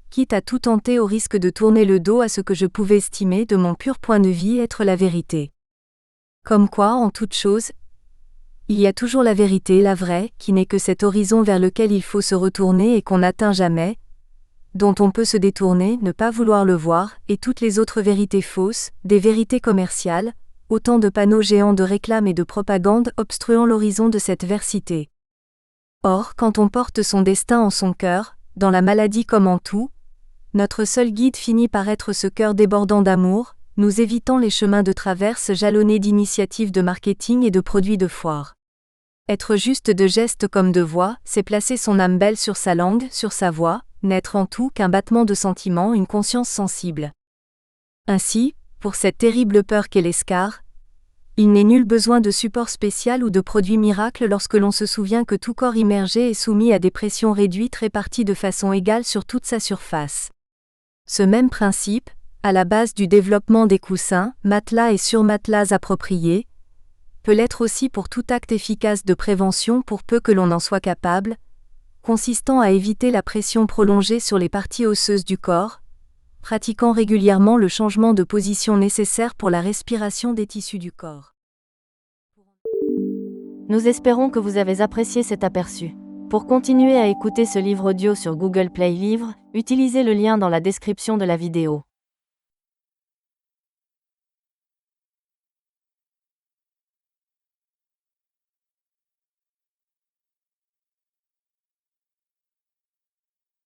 S1: quitte à tout tenter au risque de tourner le dos à ce que je pouvais estimer de mon pur point de vue être la vérité. Comme quoi, en toute chose, il y a toujours la vérité, la vraie, qui n'est que cet horizon vers lequel il faut se retourner et qu'on n'atteint jamais, dont on peut se détourner, ne pas vouloir le voir, et toutes les autres vérités fausses, des vérités commerciales, autant de panneaux géants de réclame et de propagande obstruant l'horizon de cette versité. Or, quand on porte son destin en son cœur, dans la maladie comme en tout, notre seul guide finit par être ce cœur débordant d'amour, nous évitant les chemins de traverse jalonnés d'initiatives de marketing et de produits de foire. Être juste de gestes comme de voix, c'est placer son âme belle sur sa langue, sur sa voix, n'être en tout qu'un battement de sentiments, une conscience sensible. Ainsi, pour cette terrible peur qu'est l'escar, il n'est nul besoin de support spécial ou de produit miracle lorsque l'on se souvient que tout corps immergé est soumis à des pressions réduites réparties de façon égale sur toute sa surface. Ce même principe, à la base du développement des coussins, matelas et surmatelas appropriés, peut l'être aussi pour tout acte efficace de prévention pour peu que l'on en soit capable, consistant à éviter la pression prolongée sur les parties osseuses du corps, pratiquant régulièrement le changement de position nécessaire pour la respiration des tissus du corps.
S2: Nous espérons que vous avez apprécié cet aperçu. Pour continuer à écouter ce livre audio sur Google Play Livres, utilisez le lien dans la description de la vidéo.